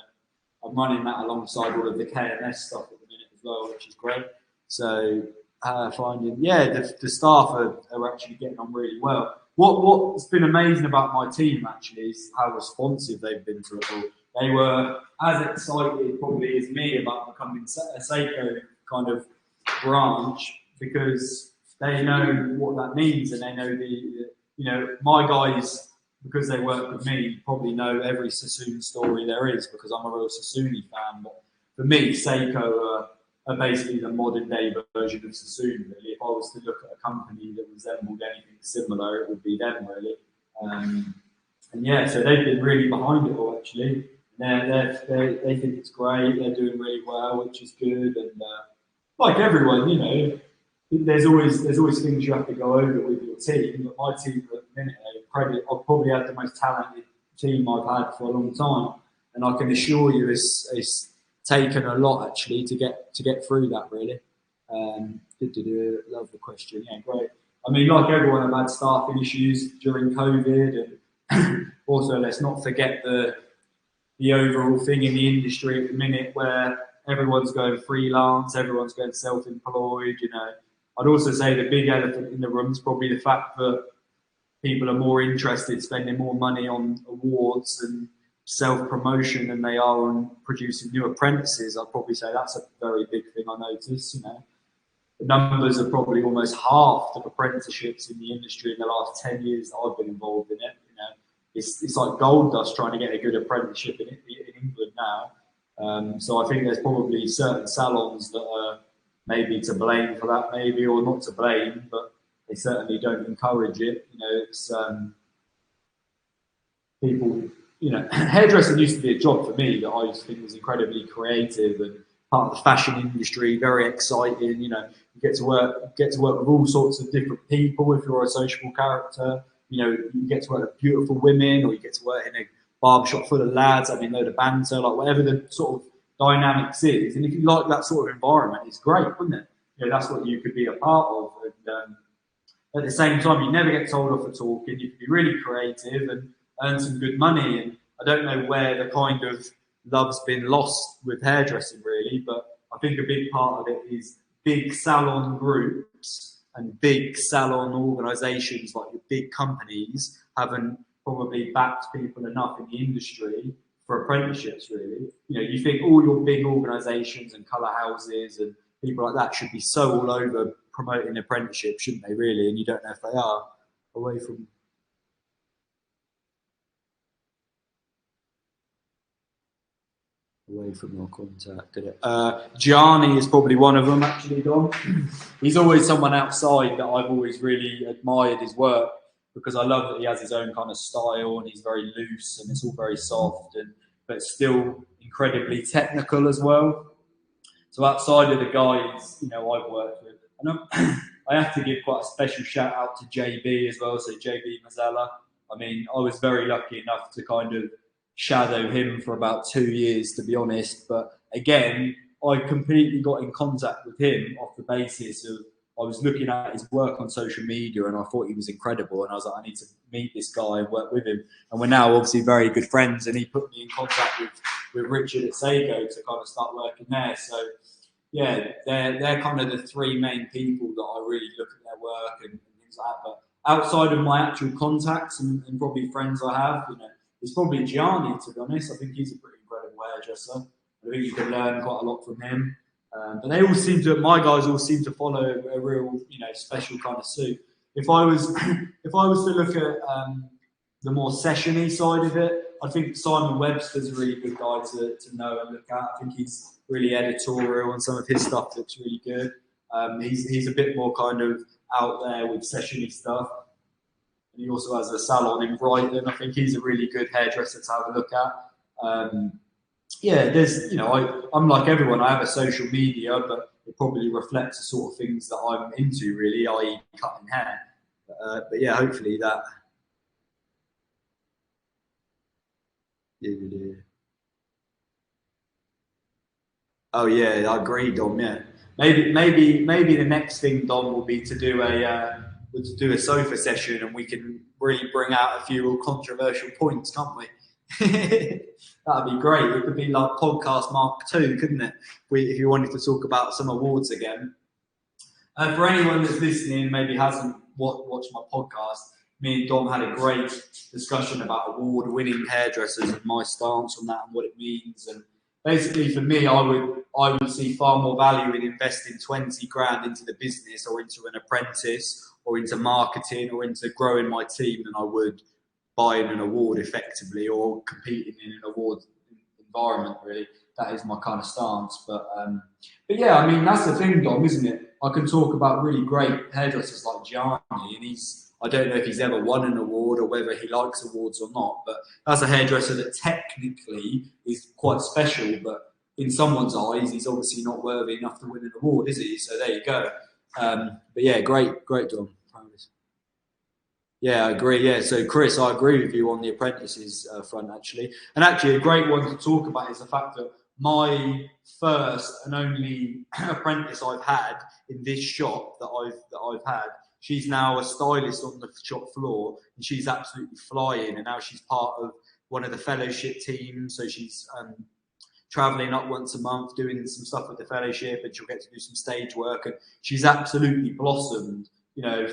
I'm running that alongside all of the KMS stuff at the minute as well, which is great. So finding, the staff are actually getting on really well. What's been amazing about my team actually is how responsive they've been to it all. They were as excited probably as me about becoming a Seiko kind of branch, because they know what that means, and they know my guys, because they work with me, probably know every Sassoon story there is, because I'm a real Sassoon fan. But for me, Seiko are basically the modern day version of Sassoon, really. If I was to look at a company that resembled anything similar, it would be them, really. And yeah, so they've been really behind it all, actually. They think it's great. They're doing really well, which is good. And like everyone, you know, there's always things you have to go over with your team. But my team at the minute, I've probably had the most talented team I've had for a long time, and I can assure you, it's taken a lot actually to get through that, really. Love the question. Yeah, great. I mean, like everyone, I've had staffing issues during COVID, and also let's not forget the overall thing in the industry at the minute, where everyone's going freelance, everyone's going self-employed. You know, I'd also say the big elephant in the room is probably the fact that people are more interested spending more money on awards and self-promotion than they are on producing new apprentices. I'd probably say that's a very big thing I noticed. You know, the numbers are probably almost halved of apprenticeships in the industry in the last 10 years that I've been involved in it. You know, it's like gold dust trying to get a good apprenticeship in England now. So I think there's probably certain salons that are maybe to blame for that, maybe, or not to blame, but they certainly don't encourage it. You know, it's people, you know, hairdressing used to be a job for me that I used to think was incredibly creative and part of the fashion industry, very exciting. You know, you get to work with all sorts of different people if you're a sociable character. You know, you get to work with beautiful women, or you get to work in a barbershop full of lads. I mean, load of banter, like whatever the sort of dynamics is. And if you like that sort of environment, it's great, wouldn't it? You know, that's what you could be a part of. And at the same time, you never get told off for talking. You can be really creative and earn some good money. And I don't know where the kind of love's been lost with hairdressing, really, but I think a big part of it is big salon groups and big salon organisations, like your big companies, haven't probably backed people enough in the industry for apprenticeships, really. You know, you think all your big organisations and colour houses and people like that should be so all over promoting apprenticeships, shouldn't they, really? And you don't know if they are. Away from your contact, did it? Gianni is probably one of them, actually, Dom. He's always someone outside that I've always really admired his work, because I love that he has his own kind of style and he's very loose and it's all very soft, but still incredibly technical as well. So outside of the guys, you know, I've worked with, and I have to give quite a special shout out to JB as well. So JB Mazzella. I mean, I was very lucky enough to kind of shadow him for about 2 years, to be honest. But again, I completely got in contact with him off the basis of I was looking at his work on social media and I thought he was incredible. And I was like, I need to meet this guy and work with him. And we're now obviously very good friends. And he put me in contact with Richard at Seiko to kind of start working there. So yeah, they're kind of the three main people that I really look at their work and things like that. But outside of my actual contacts and probably friends I have, you know, it's probably Gianni, to be honest. I think he's a pretty incredible hairdresser. I think you can learn quite a lot from him. But they all seem to, my guys all seem to follow a real, special kind of suit. If I was to look at the more sessiony side of it, I think Simon Webster's a really good guy to know and look at. I think he's really editorial and some of his stuff looks really good. He's a bit more kind of out there with sessiony stuff. And he also has a salon in Brighton. I think he's a really good hairdresser to have a look at. There's, I'm like everyone, I have a social media, but it probably reflects the sort of things that I'm into, really, i.e. cutting hair. But yeah, hopefully that. Oh yeah, I agree, Dom. Yeah, maybe the next thing, Dom, will be to do a sofa session, and we can really bring out a few real controversial points, can't we? That'd be great. It could be like podcast Mark II, couldn't it? If you wanted to talk about some awards again. For anyone that's listening, maybe hasn't watched my podcast, me and Dom had a great discussion about award-winning hairdressers and my stance on that and what it means. And basically, for me, I would see far more value in investing 20 grand into the business or into an apprentice or into marketing or into growing my team than I would buying an award effectively or competing in an award environment. Really, that is my kind of stance. But yeah, I mean, that's the thing, Dom, isn't it? I can talk about really great hairdressers like Gianni, and I don't know if he's ever won an award or whether he likes awards or not, but that's a hairdresser that technically is quite special, but in someone's eyes, he's obviously not worthy enough to win an award, is he? So there you go. But yeah, great, Dom. Yeah, I agree. Yeah, so Chris, I agree with you on the apprentices front, actually. And actually, a great one to talk about is the fact that my first and only apprentice I've had in this shop that I've had, she's now a stylist on the shop floor, and she's absolutely flying. And now she's part of one of the fellowship teams, so she's traveling up once a month, doing some stuff with the fellowship, and she'll get to do some stage work. And she's absolutely blossomed,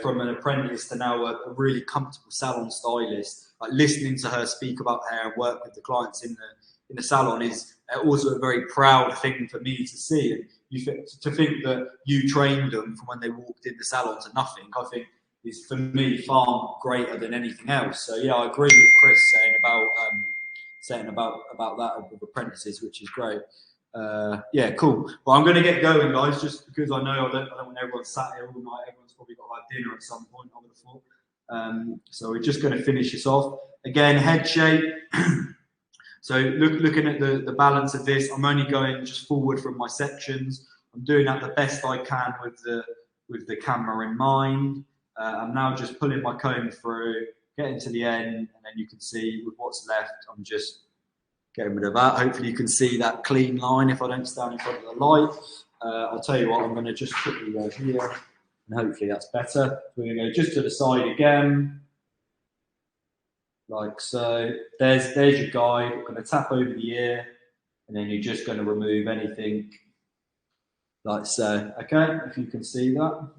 from an apprentice to now a really comfortable salon stylist. Like listening to her speak about hair and work with the clients in the salon is also a very proud thing for me to see. And to think that you trained them from when they walked in the salon to nothing, I think is for me far greater than anything else. So yeah, I agree with Chris saying about that with apprentices, which is great. Yeah, cool. Well, I'm going to get going, guys, just because I know I don't want everyone sat here all night. Everyone's probably got to have dinner at some point, I would have thought. So we're just going to finish this off. Again, head shape. So looking at the balance of this, I'm only going just forward from my sections. I'm doing that the best I can with the camera in mind. I'm now just pulling my comb through, getting to the end, and then you can see with what's left, I'm just getting rid of that. Hopefully you can see that clean line if I don't stand in front of the light. I'll tell you what, I'm going to just quickly go here, and hopefully that's better. We're going to go just to the side again, like so. There's your guide. I'm going to tap over the ear, and then you're just going to remove anything like so. Okay, if you can see that.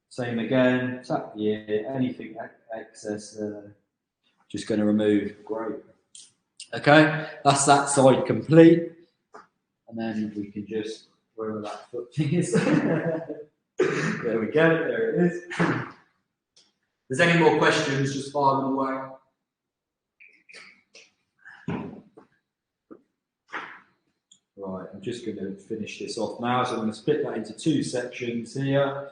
Same again, tap the ear, anything excess, just going to remove. Great. Okay, that's that side complete. And then we can just, wherever that foot thing is. There we go, there it is. If there's any more questions, just fire them away. Right, I'm just going to finish this off now. So I'm going to split that into two sections here.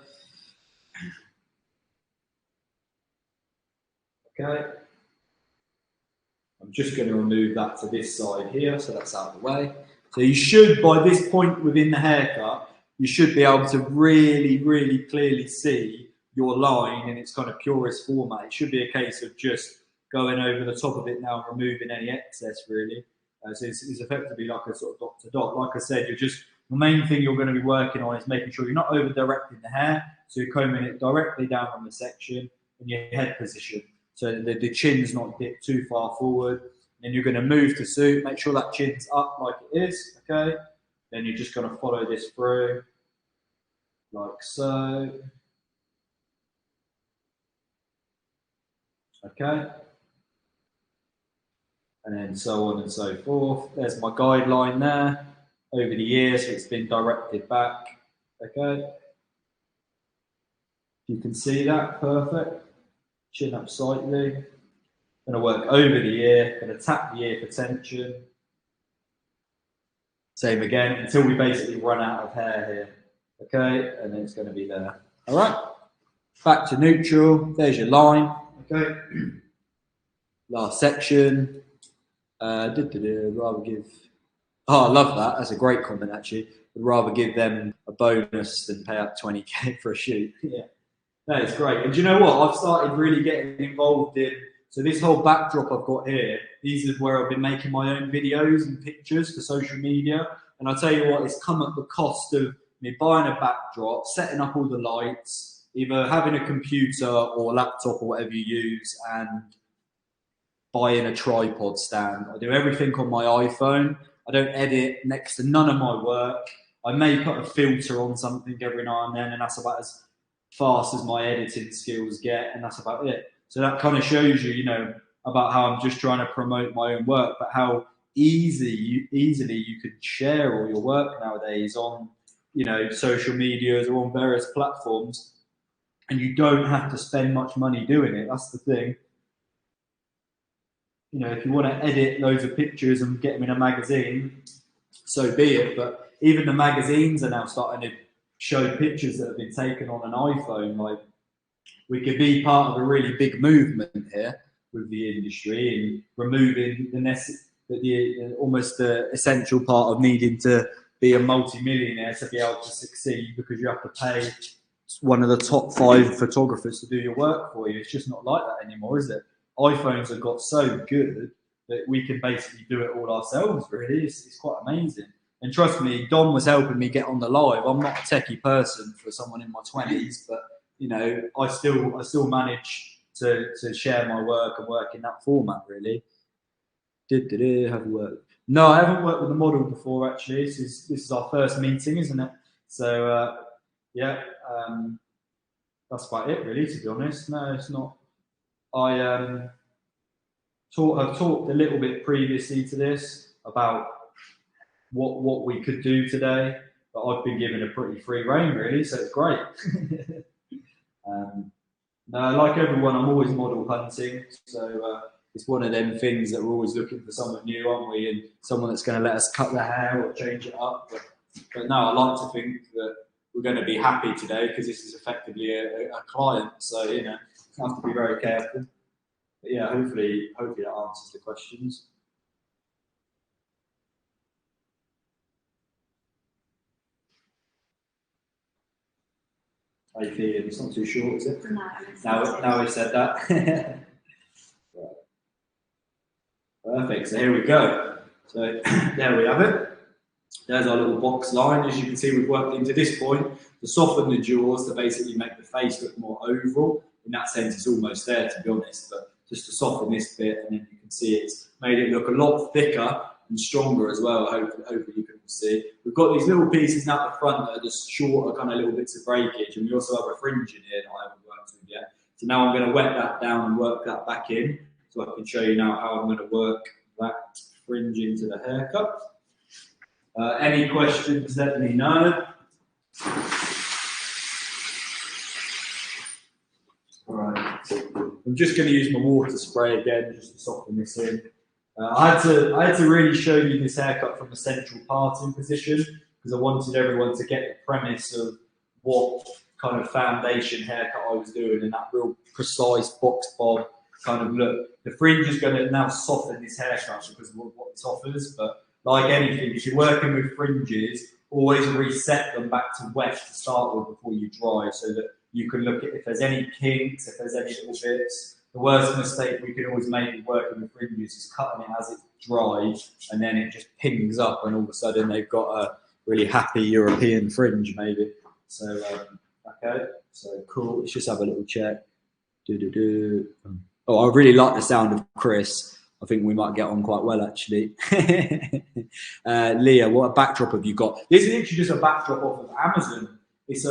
Okay. I'm just going to remove that to this side here, so that's out of the way. So you should, by this point within the haircut, you should be able to really, really clearly see your line in its kind of purest format. It should be a case of just going over the top of it now and removing any excess, really. So it's effectively like a sort of dot to dot. Like I said, the main thing you're going to be working on is making sure you're not over directing the hair, so you're combing it directly down on the section in your head position. So the chin's not dipped too far forward. Then you're going to move to suit, make sure that chin's up like it is, okay? Then you're just going to follow this through, like so. Okay. and then so on and so forth. There's my guideline there over the years, so it's been directed back. Okay, you can see that, perfect. Chin up slightly. Going to work over the ear, going to tap the ear for tension. Same again until we basically run out of hair here. Okay, and then it's going to be there. All right, back to neutral. There's your line. Okay, last section. Rather give. Oh, I love that. That's a great comment, actually. Would rather give them a bonus than pay up 20k for a shoot. Yeah, that is great. And do you know what? I've started really getting involved in. So this whole backdrop I've got here, these are where I've been making my own videos and pictures for social media. And I'll tell you what, it's come at the cost of me buying a backdrop, setting up all the lights, either having a computer or laptop or whatever you use, and buying a tripod stand. I do everything on my iPhone. I don't edit next to none of my work. I may put a filter on something every now and then, and that's about as fast as my editing skills get, and that's about it. So that kind of shows you, you know, about how I'm just trying to promote my own work, but how easily you can share all your work nowadays on, you know, social medias or on various platforms, and you don't have to spend much money doing it. That's the thing. You know, if you want to edit loads of pictures and get them in a magazine, so be it. But even the magazines are now starting to show pictures that have been taken on an iPhone. Like, we could be part of a really big movement here with the industry and removing almost the essential part of needing to be a multi-millionaire to be able to succeed, because you have to pay one of the top 5 photographers to do your work for you. It's just not like that anymore, is it? iPhones have got so good that we can basically do it all ourselves, really. It's quite amazing. And trust me, Dom was helping me get on the live. I'm not a techie person for someone in my 20s, but you know, I still manage to share my work and work in that format, really. Have you worked? No, I haven't worked with a model before, actually. This is our first meeting, isn't it? So yeah, that's about it, really, to be honest. No, it's not. I've talked a little bit previously to this about what we could do today, but I've been given a pretty free rein, really, so it's great. No, like everyone, I'm always model hunting, so it's one of them things that we're always looking for someone new, aren't we? And someone that's going to let us cut the hair or change it up. But no, I like to think that we're going to be happy today, because this is effectively a client, so you know, I have to be very careful. But yeah, hopefully that answers the questions. How are you feeling? It's not too short, is it? No. Now we've said that. Perfect. So here we go. So there we have it. There's our little box line. As you can see, we've worked into this point to soften the jaws, to basically make the face look more oval. In that sense, it's almost there, to be honest, but just to soften this bit, and then you can see it's made it look a lot thicker and stronger as well. Hopefully you can see. We've got these little pieces now at the front that are just shorter, kind of little bits of breakage, and we also have a fringe in here that I haven't worked with yet. So now I'm going to wet that down and work that back in, so I can show you now how I'm going to work that fringe into the haircut. Any questions, let me know. All right. I'm just going to use my water spray again, just to soften this in. I had to really show you this haircut from the central parting position, because I wanted everyone to get the premise of what kind of foundation haircut I was doing, and that real precise box bob kind of look. The fringe is going to now soften this hair structure because of what it offers, but like anything, if you're working with fringes, always reset them back to wet to start with before you dry, so that you can look at if there's any kinks, if there's any little bits. The worst mistake we can always make with working with fringes is cutting it as it's dry, and then it just pings up, and all of a sudden they've got a really happy European fringe, maybe. So, okay, so cool. Let's just have a little check. Oh, I really like the sound of Chris. I think we might get on quite well, actually. Leah, what backdrop have you got? This is literally just a backdrop off of Amazon. It's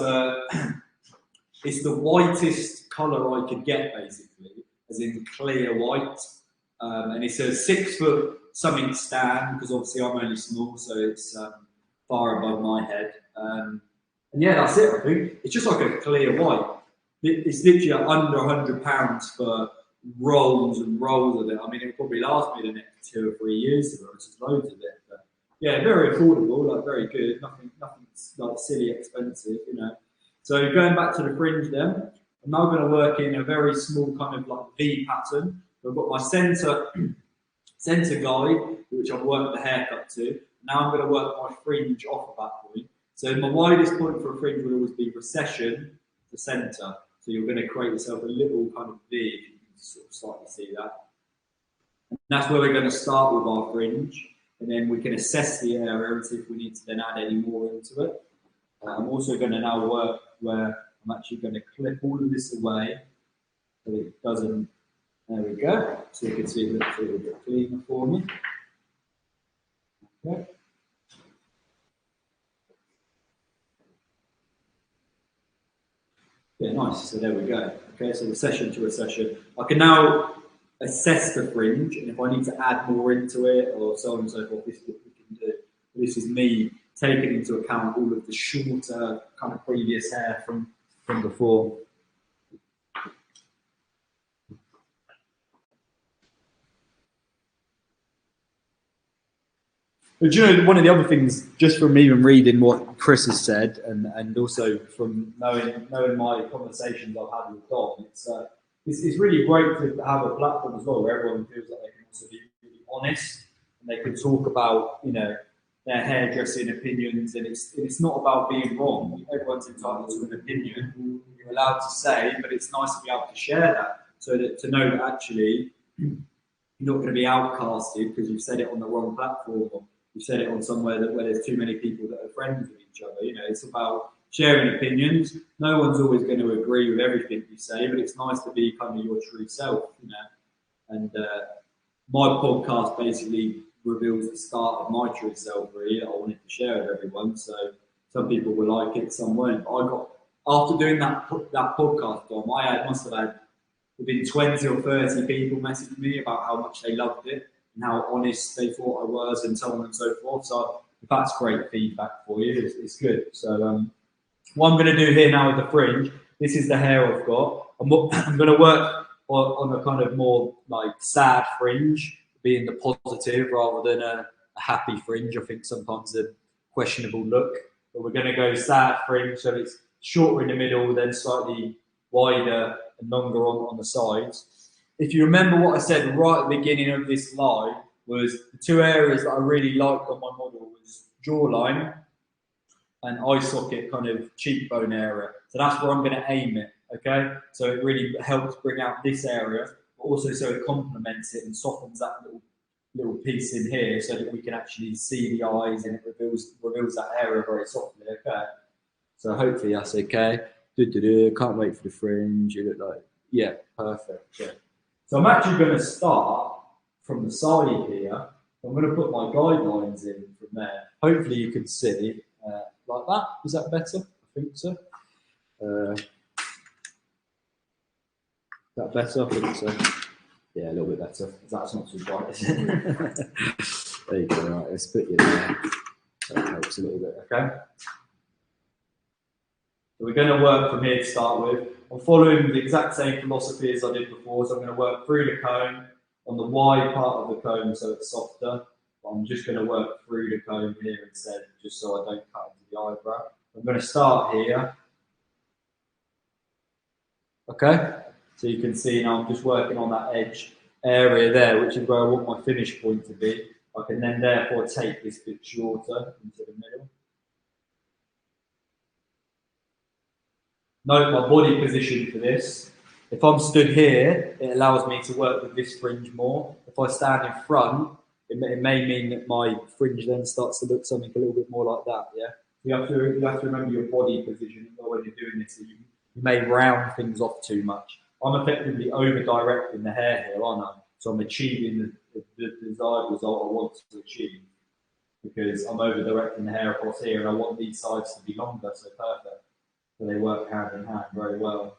the whitest colour I could get, basically, as in clear white. and it's a 6 foot something stand, because obviously I'm only small, so it's far above my head. And yeah, that's it. I think it's just like a clear white. It's literally under £100 for rolls and rolls of it. I mean, it'll probably last me the next 2 or 3 years, to be honest. There's loads of it. But yeah, very affordable, like very good. Nothing like silly expensive, you know. So going back to the fringe, then I'm now going to work in a very small kind of like V pattern. So I've got my centre guide, which I've worked the haircut to. Now I'm going to work my fringe off of that point. So my widest point for a fringe will always be recession to centre. So you're going to create yourself a little kind of V, if you can sort of slightly see that. And that's where we're going to start with our fringe, and then we can assess the area and see if we need to then add any more into it. I'm also going to now work where I'm actually going to clip all of this away so it doesn't. There we go. So you can see it looks a little bit cleaner for me. Okay. Yeah, nice. So there we go. Okay, so recession to recession. I can now assess the fringe, and if I need to add more into it or so on and so forth, this is what we can do. This is me taking into account all of the shorter kind of previous hair from before. But you know, one of the other things, just from even reading what Chris has said, and also from knowing my conversations I've had with Dom, it's really great to have a platform as well where everyone feels like they can also be really honest, and they can talk about, you know, their hairdressing opinions, and it's not about being wrong. Everyone's entitled to an opinion. You're allowed to say, but it's nice to be able to share that, so that to know that actually you're not going to be outcasted because you've said it on the wrong platform, or you've said it on somewhere where there's too many people that are friends with each other. You know, it's about sharing opinions. No one's always going to agree with everything you say, but it's nice to be kind of your true self, you know. And my podcast basically reveals the start of my true self, really, that I wanted to share with everyone. So some people will like it, some won't. But I got, after doing that podcast, Dom, I must have had within 20 or 30 people message me about how much they loved it and how honest they thought I was, and so on and so forth. So that's great feedback for you. It's good. So what I'm going to do here now with the fringe, this is the hair I've got. I'm going to work on a kind of more like sad fringe, being the positive rather than a happy fringe. I think sometimes a questionable look, but we're going to go sad fringe, so it's shorter in the middle, then slightly wider and longer on the sides. If you remember what I said right at the beginning of this live, was the two areas that I really liked on my model was jawline and eye socket, kind of cheekbone area. So that's where I'm going to aim it, okay? So it really helps bring out this area, but also so it complements it and softens that little piece in here so that we can actually see the eyes, and it reveals that area very softly, okay? So hopefully that's okay. Can't wait for the fringe. You look like, yeah, perfect. Yeah. So I'm actually going to start from the side here. I'm going to put my guidelines in from there. Hopefully you can see like that. Is that better? I think so. Is that better? I think so. Yeah, a little bit better. That's not too bright, is it? There you go. Right, let's put you there. That helps a little bit, okay? So we're going to work from here to start with. I'm following the exact same philosophy as I did before, so I'm going to work through the comb on the wide part of the comb so it's softer. But I'm just going to work through the comb here instead, just so I don't cut into the eyebrow. I'm going to start here. Okay, so you can see now I'm just working on that edge area there, which is where I want my finish point to be. I can then therefore take this bit shorter into the middle. Note my body position for this. If I'm stood here, it allows me to work with this fringe more. If I stand in front, it may mean that my fringe then starts to look something a little bit more like that, yeah? You have to remember your body position when you're doing this. So you may round things off too much. I'm effectively over-directing the hair here, aren't I? So I'm achieving the desired result I want to achieve, because I'm over-directing the hair across here, and I want these sides to be longer, so perfect. So they work hand in hand very well.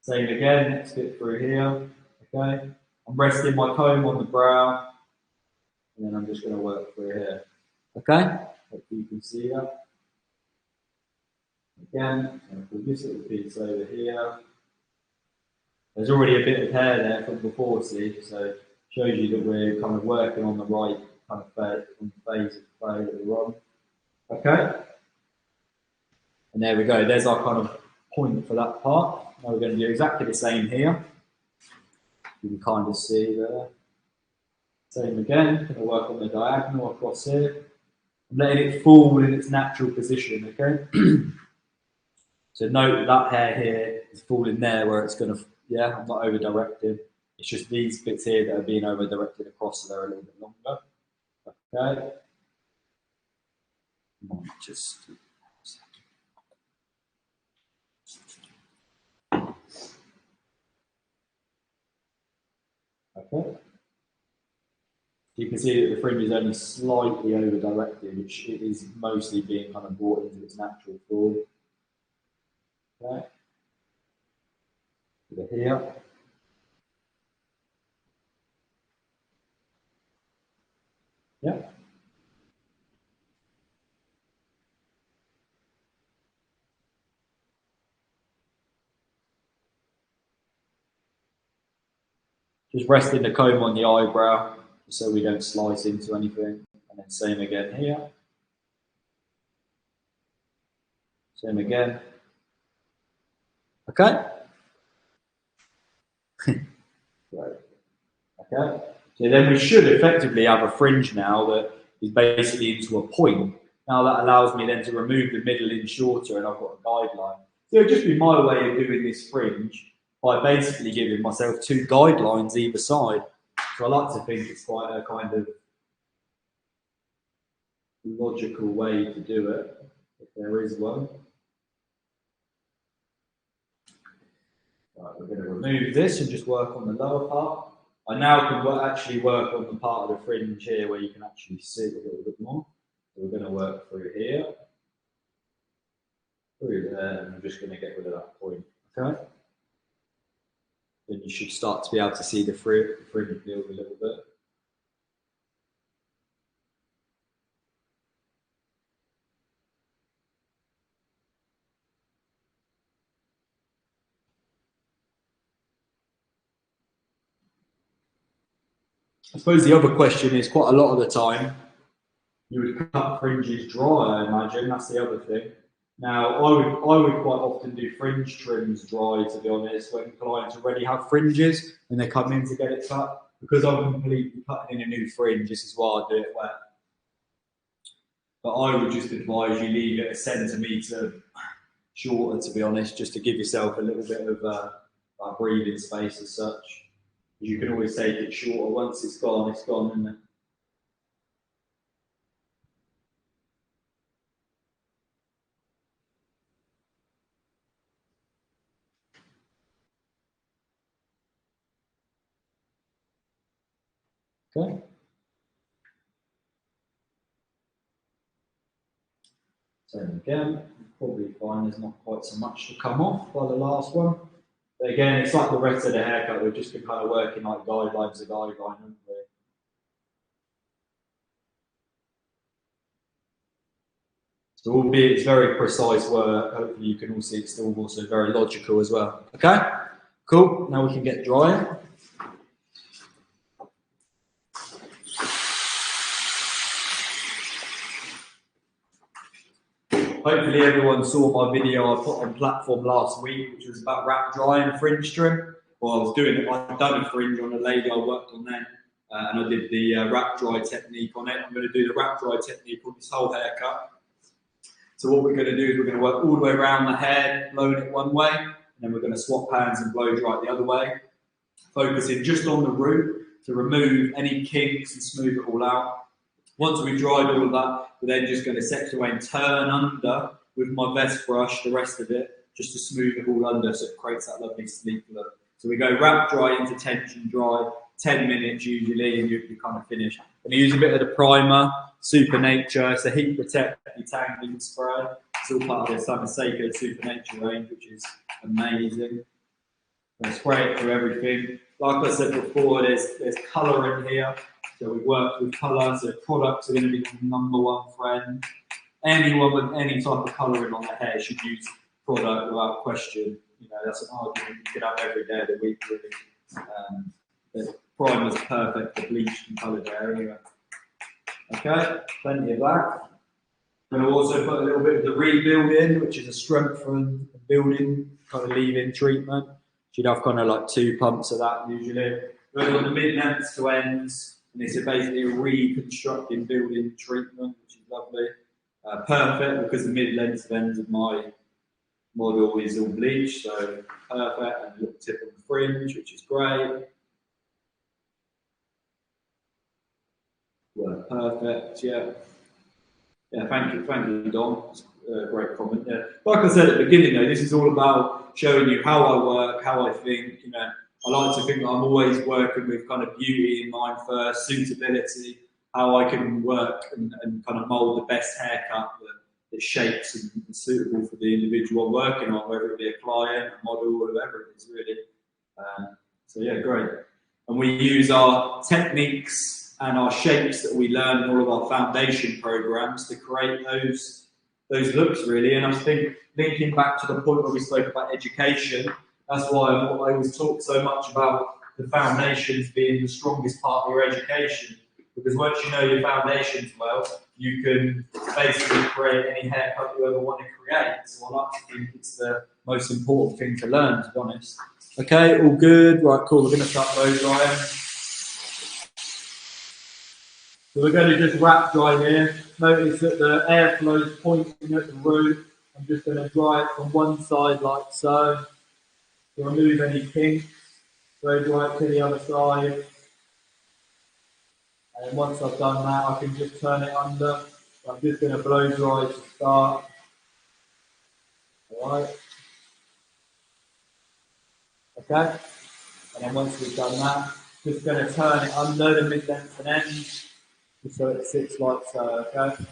Same again, next bit through here, okay? I'm resting my comb on the brow, and then I'm just going to work through here. Okay? Hopefully you can see that. Again, I'm going to put this little piece over here. There's already a bit of hair there from before, see, so it shows you that we're kind of working on the right kind of phase of play that we're on. Okay? And there we go, there's our kind of point for that part. Now we're going to do exactly the same here. You can kind of see there. Same again, going to work on the diagonal across here. I'm letting it fall in its natural position, okay? So note that hair here is falling there where it's going to, yeah, I'm not over-directing. It's just these bits here that are being over-directed across, so they're a little bit longer. Okay. Just... Okay. You can see that the fringe is only slightly over-directed, which it is mostly being kind of brought into its natural form. Okay. Over here. Yeah. Just resting the comb on the eyebrow so we don't slice into anything. And then same again here. Same again. Okay? Right. Okay? So then we should effectively have a fringe now that is basically into a point. Now that allows me then to remove the middle in shorter and I've got a guideline. So it'll just be my way of doing this fringe by basically giving myself two guidelines either side. So I like to think it's quite a kind of logical way to do it, if there is one. Right, we're going to remove this and just work on the lower part. I now can actually work on the part of the fringe here where you can actually see it a little bit more. So we're going to work through here, through there, and I'm just going to get rid of that point. Okay? Then you should start to be able to see the fringe build a little bit. I suppose the other question is quite a lot of the time you would cut fringes dry, I imagine. That's the other thing. Now, I would quite often do fringe trims dry, to be honest, when clients already have fringes and they come in to get it cut. Because I'm completely cutting in a new fringe, this is why I do it wet. But I would just advise you leave it a centimetre shorter, to be honest, just to give yourself a little bit of like breathing space as such. You can always take it shorter. Once it's gone, isn't it? Okay. Same again. Probably find there's not quite so much to come off by the last one. But again, it's like the rest of the haircut. We've just been kind of working like guidelines to guideline, haven't we? So albeit it's very precise work, hopefully you can all see it's still also very logical as well. Okay? Cool. Now we can get drying. Hopefully everyone saw my video I put on platform last week, which was about wrap drying fringe trim. Well, I was doing it. I've done a fringe on a lady I worked on then, and I did the wrap dry technique on it. I'm going to do the wrap dry technique on this whole haircut. So what we're going to do is we're going to work all the way around the hair, blowing it one way, and then we're going to swap hands and blow dry it the other way, focusing just on the root to remove any kinks and smooth it all out. Once we've dried all of that, we're then just going to section away and turn under with my vest brush, the rest of it, just to smooth it all under so it creates that lovely sleek look. So we go wrap dry into tension dry, 10 minutes usually, and you kind of finish. I'm going to use a bit of the primer, Super Nature. It's a heat protect detangling spray. It's all part of the Summer Seiko Super Nature range, which is amazing. I'm going to spray it through everything. like I said before, there's colour in here. So we work with colour, so products are going to be the number one friend. Anyone with any type of colouring on their hair should use product without question. You know, that's an argument you could have every day of the week, really. The primer's perfect for bleached and coloured hair anyway. Okay, plenty of that. I'm going to also put a little bit of the rebuild in, which is a strengthen building kind of leave-in treatment. You'd have kind of like 2 pumps of that usually. Going on the mid-lengths to ends, and it's basically a reconstructing building treatment, which is lovely. Perfect because the mid-length ends of my model is all bleached, so perfect, and a little tip on the fringe, which is great. Well, perfect, yeah. Yeah, thank you, Don. Great comment. Yeah, like I said at the beginning, though, this is all about showing you how I work, how I think. You know, I like to think that I'm always working with kind of beauty in mind first, suitability, how I can work and kind of mould the best haircut that shapes and suitable for the individual I'm working on, whether it be a client, a model, or whatever it is, really. So yeah, great. And we use our techniques and our shapes that we learn in all of our foundation programs to create those looks, really. And I think linking back to the point where we spoke about education, that's why I always talk so much about the foundations being the strongest part of your education, because once you know your foundations well, you can basically create any haircut you ever want to create. So I like to think it's the most important thing to learn, to be honest. Okay, all good. Right, cool. We're going to start blow drying. So we're going to just wrap dry here. Notice that the airflow is pointing at the root. I'm just going to dry it from one side like so. To remove any kinks. Blow dry it to the other side. And once I've done that, I can just turn it under. I'm just going to blow dry to start. Alright. Okay. And then once we've done that, just going to turn it under the mid-length and ends. Just so it sits like so, okay?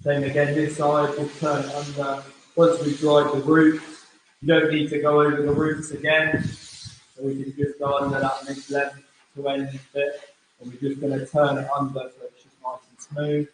Same again this side, just turn it under. Once we've dried the roots, you don't need to go over the roots again. So we can just go under that mid-length to end bit. And we're just going to turn it under so it's just nice and smooth.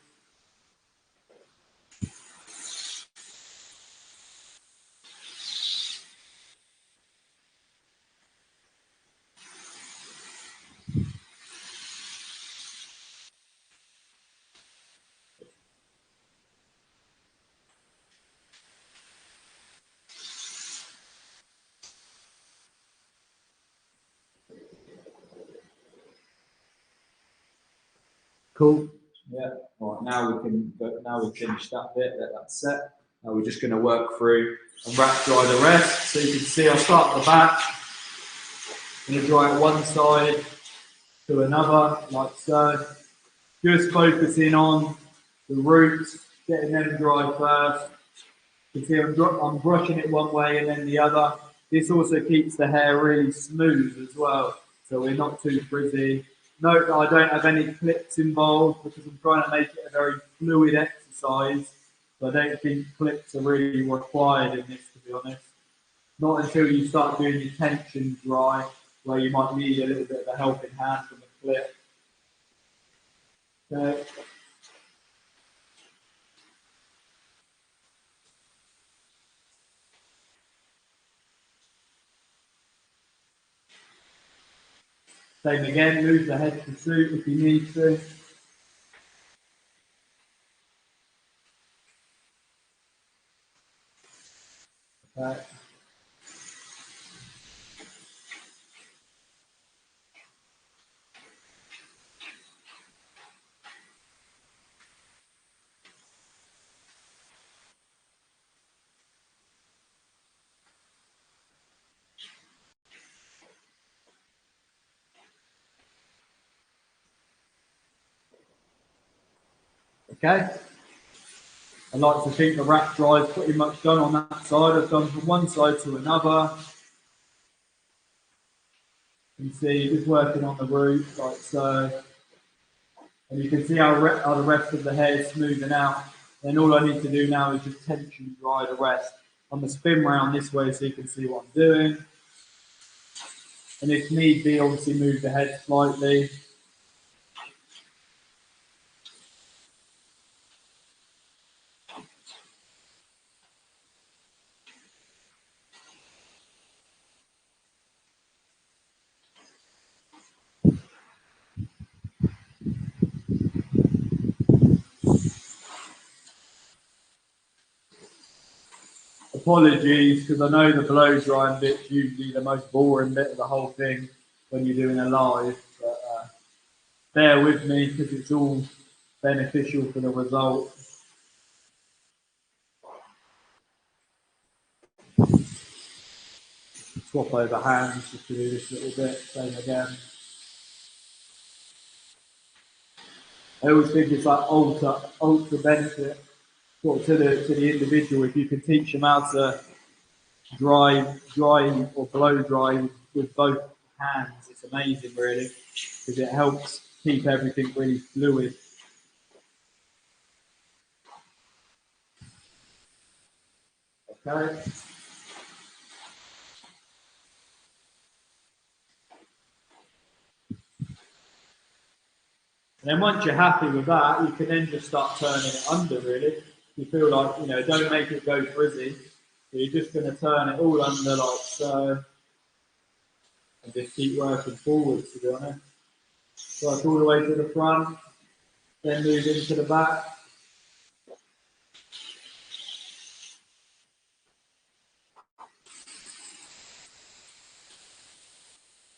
Cool. Yeah. Right. Now we can go, now we finish that bit. That's set. Now we're just going to work through and wrap dry the rest. So you can see I'll start at the back. I'm going to dry it one side to another, like so. Just focusing on the roots, getting them dry first. You can see I'm brushing it one way and then the other. This also keeps the hair really smooth as well, so we're not too frizzy. Note that I don't have any clips involved because I'm trying to make it a very fluid exercise. So I don't think clips are really required in this, to be honest. Not until you start doing your tension dry, where you might need a little bit of a helping hand from a clip. Okay. Same again, move the head to suit if you need to. Okay. Okay. I like to think the wrap dry is pretty much done on that side. I've done from one side to another. You can see just working on the root like so. And you can see how the rest of the hair is smoothing out. Then all I need to do now is just tension dry the rest. I'm going to spin round this way so you can see what I'm doing. And if need be, obviously move the head slightly. Apologies, because I know the blow drying bit's usually the most boring bit of the whole thing when you're doing a live, but bear with me because it's all beneficial for the result. Swap over hands just to do this little bit, same again. I always think it's like ultra benefit to the individual if you can teach them how to dry or blow dry with both hands. It's amazing, really, because it helps keep everything really fluid. Okay. And then once you're happy with that, you can then just start turning it under, really. You feel like, don't make it go frizzy. So you're just going to turn it all under like so. And just keep working forwards, to be honest. Work all the way to the front, then move into the back.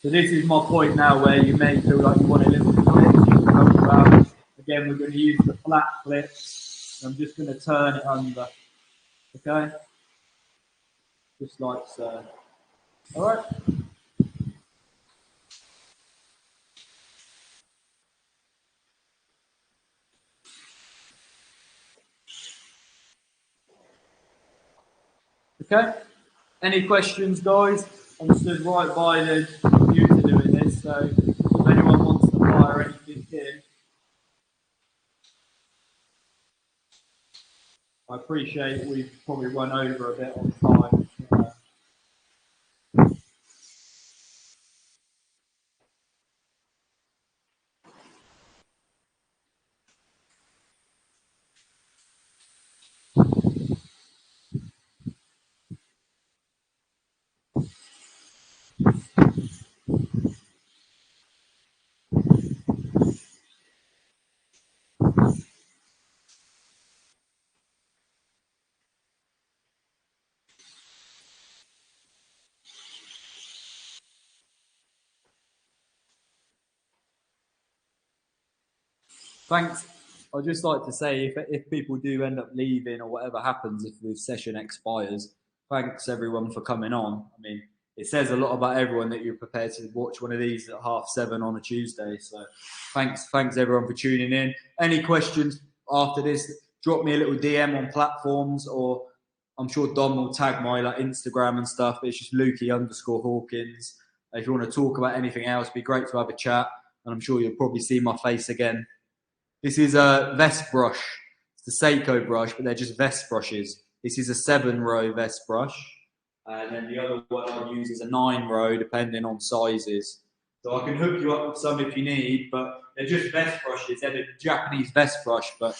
So this is my point now where you may feel like you want a little clip. Again, we're going to use the flat clips. I'm just going to turn it under. Okay? Just like so. All right? Okay? Any questions, guys? I'm stood right by the computer doing this, so if anyone wants to fire anything in, I appreciate we've probably run over a bit on time. Thanks. I'd just like to say if people do end up leaving or whatever happens if the session expires, thanks everyone for coming on. I mean, it says a lot about everyone that you're prepared to watch one of these at 7:30 on a Tuesday. So thanks everyone for tuning in. Any questions after this, drop me a little DM on platforms, or I'm sure Dom will tag my Instagram and stuff. It's just Lukey_Hawkins. If you want to talk about anything else, it'd be great to have a chat. And I'm sure you'll probably see my face again. This is a vest brush. It's the Seiko brush, but they're just vest brushes. This is a 7-row vest brush. And then the other one I use is a 9-row, depending on sizes. So I can hook you up with some if you need, but they're just vest brushes. They're the Japanese vest brush, but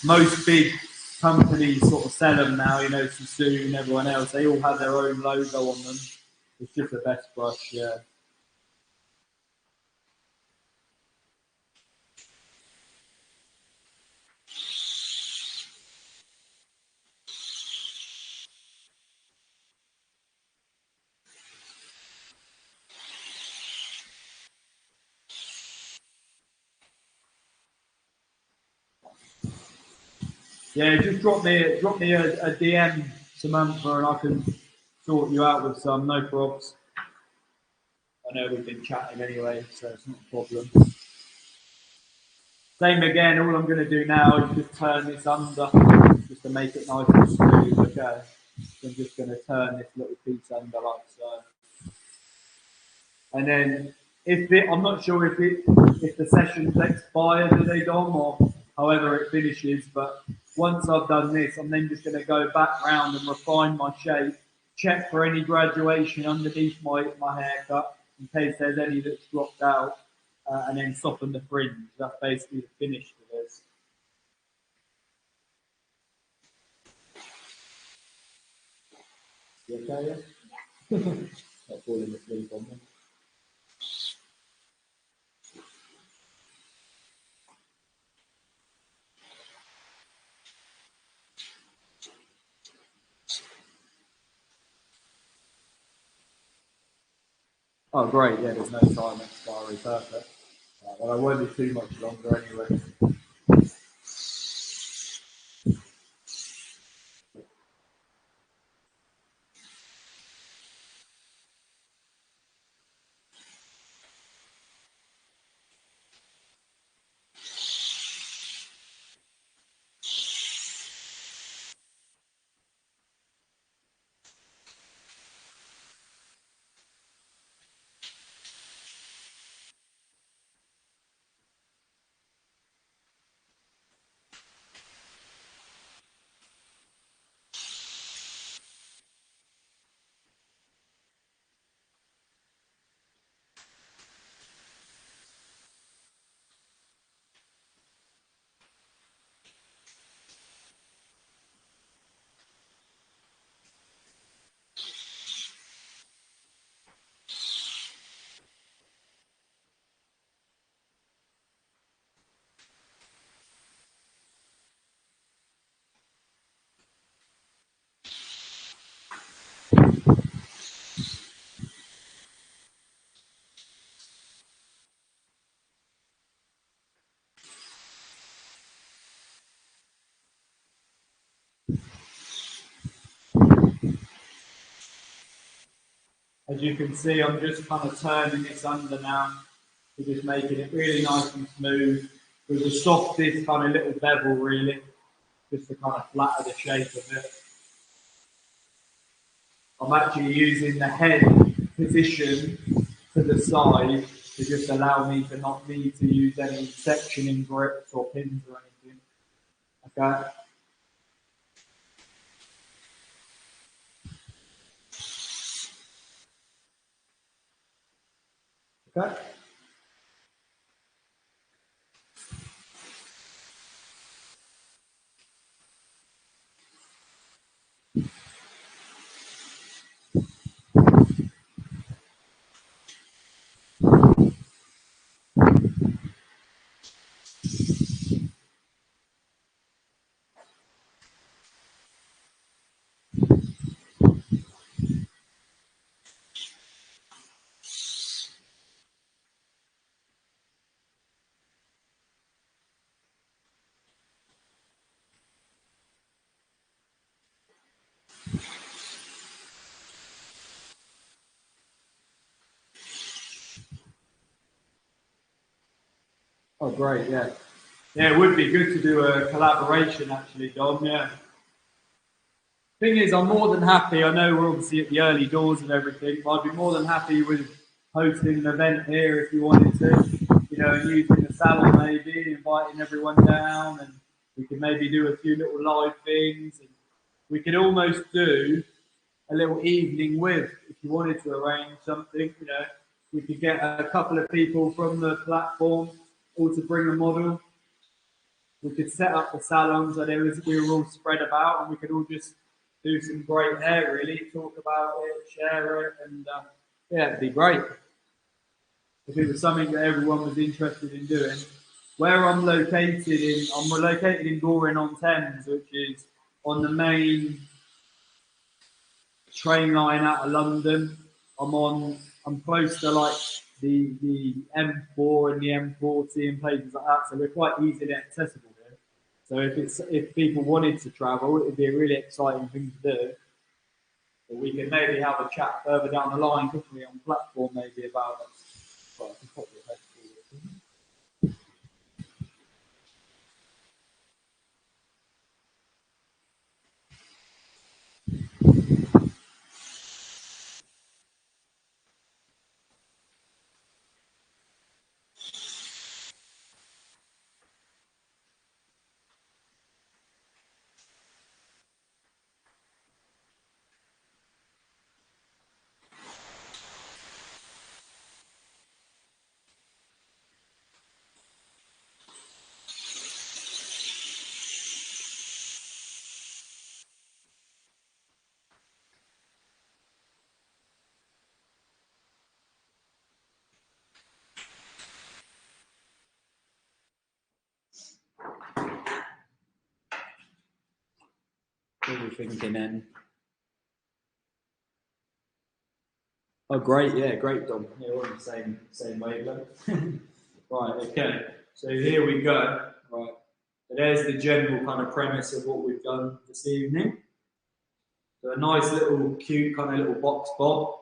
most big companies sort of sell them now, Sassoon and everyone else. They all have their own logo on them. It's just a vest brush, yeah. Yeah, just drop me a DM, Samantha, and I can sort you out with some, no probs. I know we've been chatting anyway, so it's not a problem. Same again, all I'm going to do now is just turn this under, just to make it nice and smooth, okay? So I'm just going to turn this little piece under like so. And then I'm not sure if the sessions expire, do they, Dom, or however it finishes. But once I've done this, I'm then just going to go back round and refine my shape, check for any graduation underneath my haircut in case there's any that's dropped out, and then soften the fringe. That's basically the finish to this. You okay? Yeah. Not falling asleep on me. Oh, great. Yeah, there's no time expiry. Perfect. Well, I won't be too much longer anyway. As you can see, I'm just kind of turning this under now. We're just making it really nice and smooth with the softest kind of little bevel, really, just to kind of flatter the shape of it. I'm actually using the head position to the side to just allow me to not need to use any sectioning grips or pins or anything. Okay. Okay. Oh, great. Yeah. Yeah, it would be good to do a collaboration, actually, Dom. Yeah. Thing is, I'm more than happy. I know we're obviously at the early doors of everything, but I'd be more than happy with hosting an event here if you wanted to. You know, and using the salon maybe, inviting everyone down, and we could maybe do a few little live things. And we could almost do a little evening with, if you wanted to arrange something. You know, we could get a couple of people from the platform all to bring a model. We could set up the salon so we were all spread about, and we could all just do some great hair, really, talk about it, share it, and yeah, it'd be great if it was something that everyone was interested in doing. Where I'm located in Goring on Thames, which is on the main train line out of London. I'm close to like the M4 and the M40 and places like that, so we're quite easily accessible here. So if people wanted to travel, it'd be a really exciting thing to do. But we could maybe have a chat further down the line, couldn't we, on platform maybe about it. Well, I can pop your head forward. What are we thinking then? Oh, great, yeah, great, Dom. Yeah, we're on the same wavelength. Right, okay. So here we go. Right. So there's the general kind of premise of what we've done this evening. So a nice little cute kind of little box bob,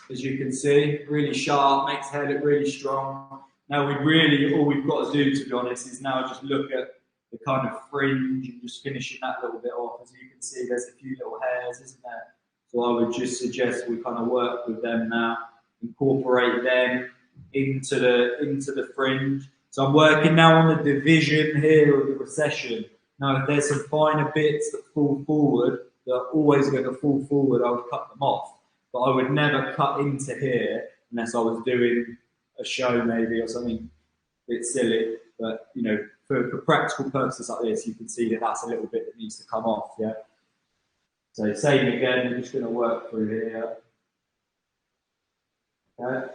as you can see, really sharp, makes the hair look really strong. Now all we've got to do, to be honest, is now just look at the kind of fringe and just finishing that little bit off. As you can see, there's a few little hairs, isn't there? So I would just suggest we kind of work with them now, incorporate them into the fringe. So I'm working now on the division here of the recession. Now, if there's some finer bits that fall forward, that are always going to fall forward, I would cut them off. But I would never cut into here unless I was doing a show maybe or something a bit silly. But, you know, for practical purposes like this, you can see that that's a little bit that needs to come off, yeah? So same again, we're just going to work through here. Okay.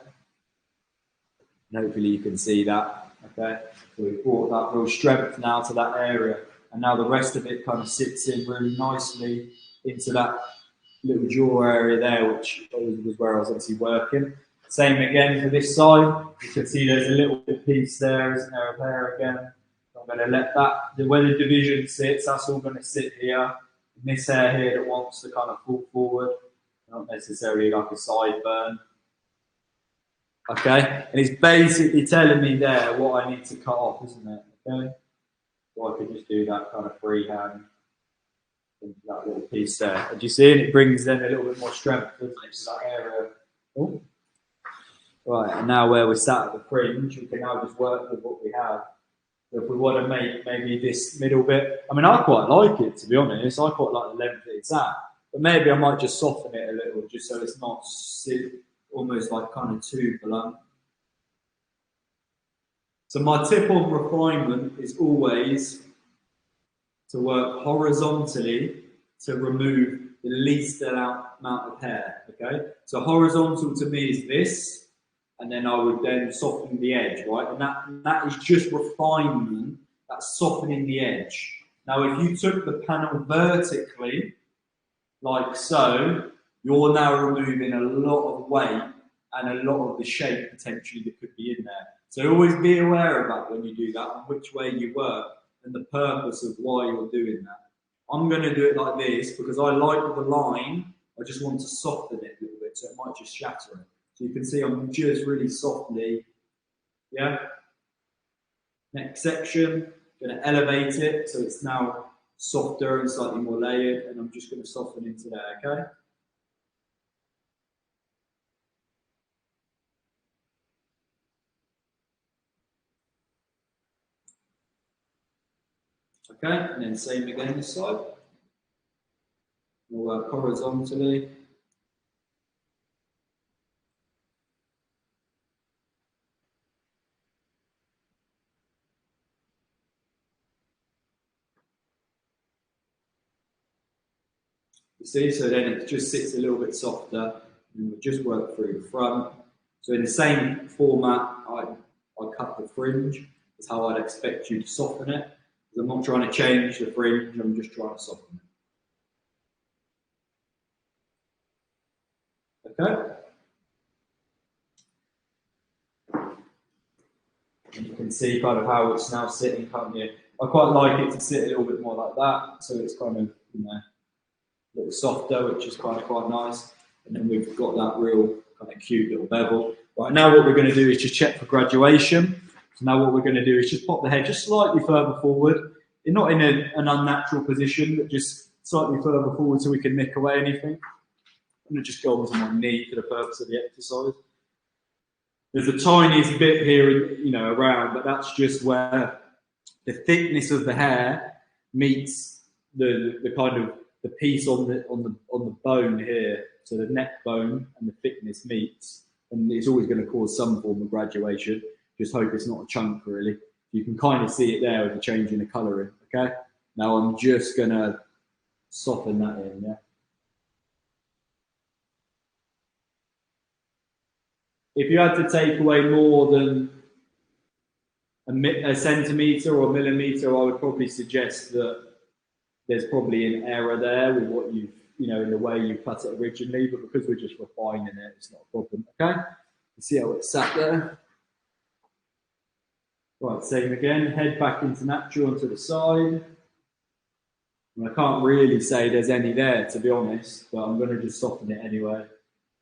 And hopefully you can see that, okay? So we've brought that real strength now to that area. And now the rest of it kind of sits in really nicely into that little jaw area there, which was where I was obviously working. Same again for this side. You can see there's a little piece there, isn't there, of hair again. I'm going to let that, where the division sits, that's all going to sit here. And this hair here that wants to kind of fall forward, not necessarily like a sideburn. Okay, and it's basically telling me there what I need to cut off, isn't it? Okay, so I could just do that kind of freehand into that little piece there. And you see, it brings then a little bit more strength, doesn't it, to that area. Oh. Right, and now where we're sat at the fringe, we can now just work with what we have. So if we want to make maybe this middle bit, I mean, I quite like it, to be honest. I quite like the length that it's at, but maybe I might just soften it a little, just so it's not almost like kind of too blunt. So my tip on refinement is always to work horizontally to remove the least amount of hair, okay? So horizontal to me is this, and then I would then soften the edge, right? And that is just refinement, that's softening the edge. Now, if you took the panel vertically, like so, you're now removing a lot of weight and a lot of the shape potentially that could be in there. So always be aware of that when you do that and which way you work and the purpose of why you're doing that. I'm going to do it like this because I like the line. I just want to soften it a little bit so it might just shatter it. So you can see I'm just really softly, yeah. Next section, going to elevate it so it's now softer and slightly more layered, and I'm just going to soften into there, okay? Okay, and then same again this side. We'll work horizontally. You see, so then it just sits a little bit softer, and we'll just work through the front. So in the same format, I cut the fringe. That's how I'd expect you to soften it. I'm not trying to change the fringe, I'm just trying to soften it. Okay? And you can see kind of how it's now sitting, can't you? I quite like it to sit a little bit more like that, so it's kind of, you know, a little softer, which is kind of quite nice. And then we've got that real kind of cute little bevel. Right, now what we're going to do is just check for graduation. So now what we're going to do is just pop the head just slightly further forward. You're not in an unnatural position, but just slightly further forward so we can nick away anything. I'm going to just go onto my knee for the purpose of the exercise. There's the tiniest bit here, you know, around, but that's just where the thickness of the hair meets the kind of the piece on the bone here. So the neck bone and the thickness meets, and it's always going to cause some form of graduation. Just hope it's not a chunk, really. You can kind of see it there with the change in the colouring. Okay. Now I'm just going to soften that in. Yeah. If you had to take away more than a centimetre or a millimetre, I would probably suggest that there's probably an error there with what you've, in the way you cut it originally, but because we're just refining it, it's not a problem, okay? You see how it's sat there? Right, same again, head back into natural onto the side. And I can't really say there's any there, to be honest, but I'm going to just soften it anyway,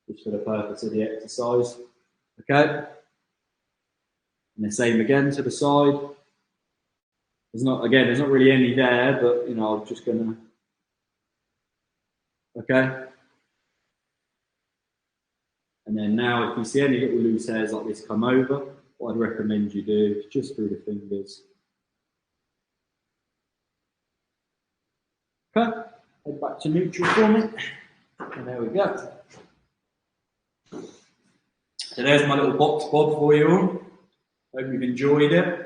just for the purpose of the exercise, okay? And the same again to the side. There's not really any there, but, I'm just going to, okay? And then now, if you see any little loose hairs like this come over, what I'd recommend you do is just through the fingers. Okay, head back to neutral for me. And there we go. So there's my little box bob for you all. Hope you've enjoyed it.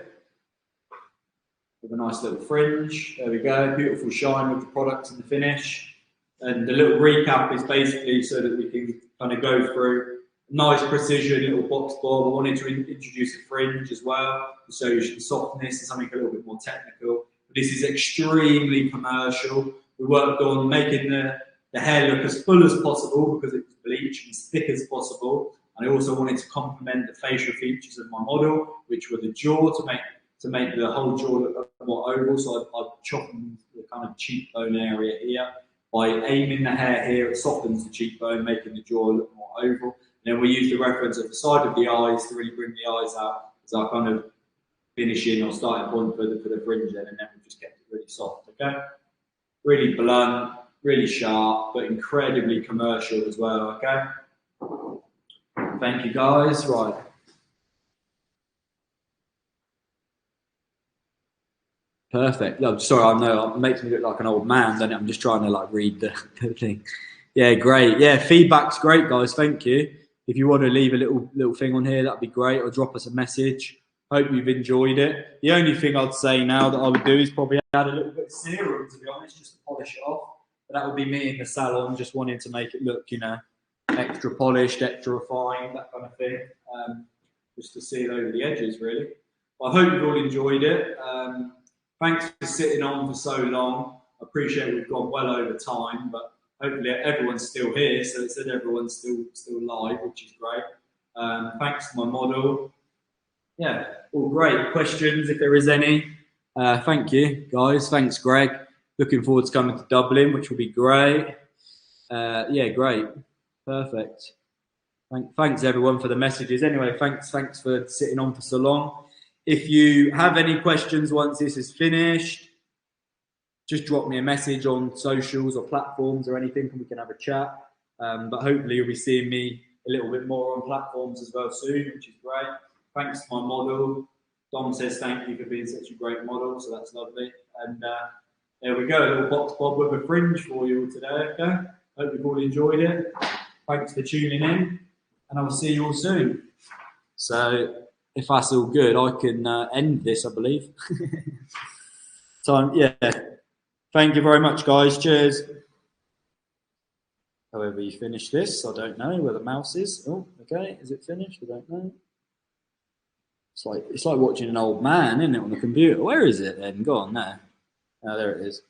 With a nice little fringe. There we go, beautiful shine with the product and the finish. And the little recap is basically so that we can kind of go through nice precision little box bob. I wanted to introduce a fringe as well, so you should soften this to something a little bit more technical. But this is extremely commercial. We worked on making the hair look as full as possible because it was bleached, as thick as possible. And I also wanted to complement the facial features of my model, which were the jaw, to make the whole jaw look more oval. So I've chopped the kind of cheekbone area here. By aiming the hair here, it softens the cheekbone, making the jaw look more oval. And then we use the reference of the side of the eyes to really bring the eyes out as our kind of finishing or starting point for the fringe then, and then we just kept it really soft, okay? Really blunt, really sharp, but incredibly commercial as well, okay? Thank you guys, right. Perfect. No, sorry, I know it makes me look like an old man, doesn't it? I'm just trying to like read the thing. Yeah, great. Yeah, feedback's great, guys. Thank you. If you want to leave a little thing on here, that'd be great, or drop us a message. Hope you've enjoyed it. The only thing I'd say now that I would do is probably add a little bit of serum, to be honest, just to polish it off. But that would be me in the salon, just wanting to make it look, extra polished, extra refined, that kind of thing, just to seal over the edges, really. But I hope you've all enjoyed it. Thanks for sitting on for so long. I appreciate we've gone well over time, but hopefully everyone's still here, so it said everyone's still live, which is great. Thanks to my model. Yeah, all great. Questions, if there is any. Thank you, guys. Thanks, Greg. Looking forward to coming to Dublin, which will be great. Yeah, great. Perfect. Thanks, everyone, for the messages. Anyway, thanks for sitting on for so long. If you have any questions once this is finished, just drop me a message on socials or platforms or anything and we can have a chat. But hopefully you'll be seeing me a little bit more on platforms as well soon, which is great. Thanks to my model. Dom says thank you for being such a great model, so that's lovely. And there we go, a little box bob with a fringe for you all today, okay? Hope you've all enjoyed it. Thanks for tuning in, and I'll see you all soon. So if that's all good, I can end this, I believe. So, yeah. Thank you very much, guys. Cheers. However you finish this, I don't know where the mouse is. Oh, okay. Is it finished? I don't know. It's like watching an old man, isn't it, on the computer? Where is it then? Go on there. Oh, there it is.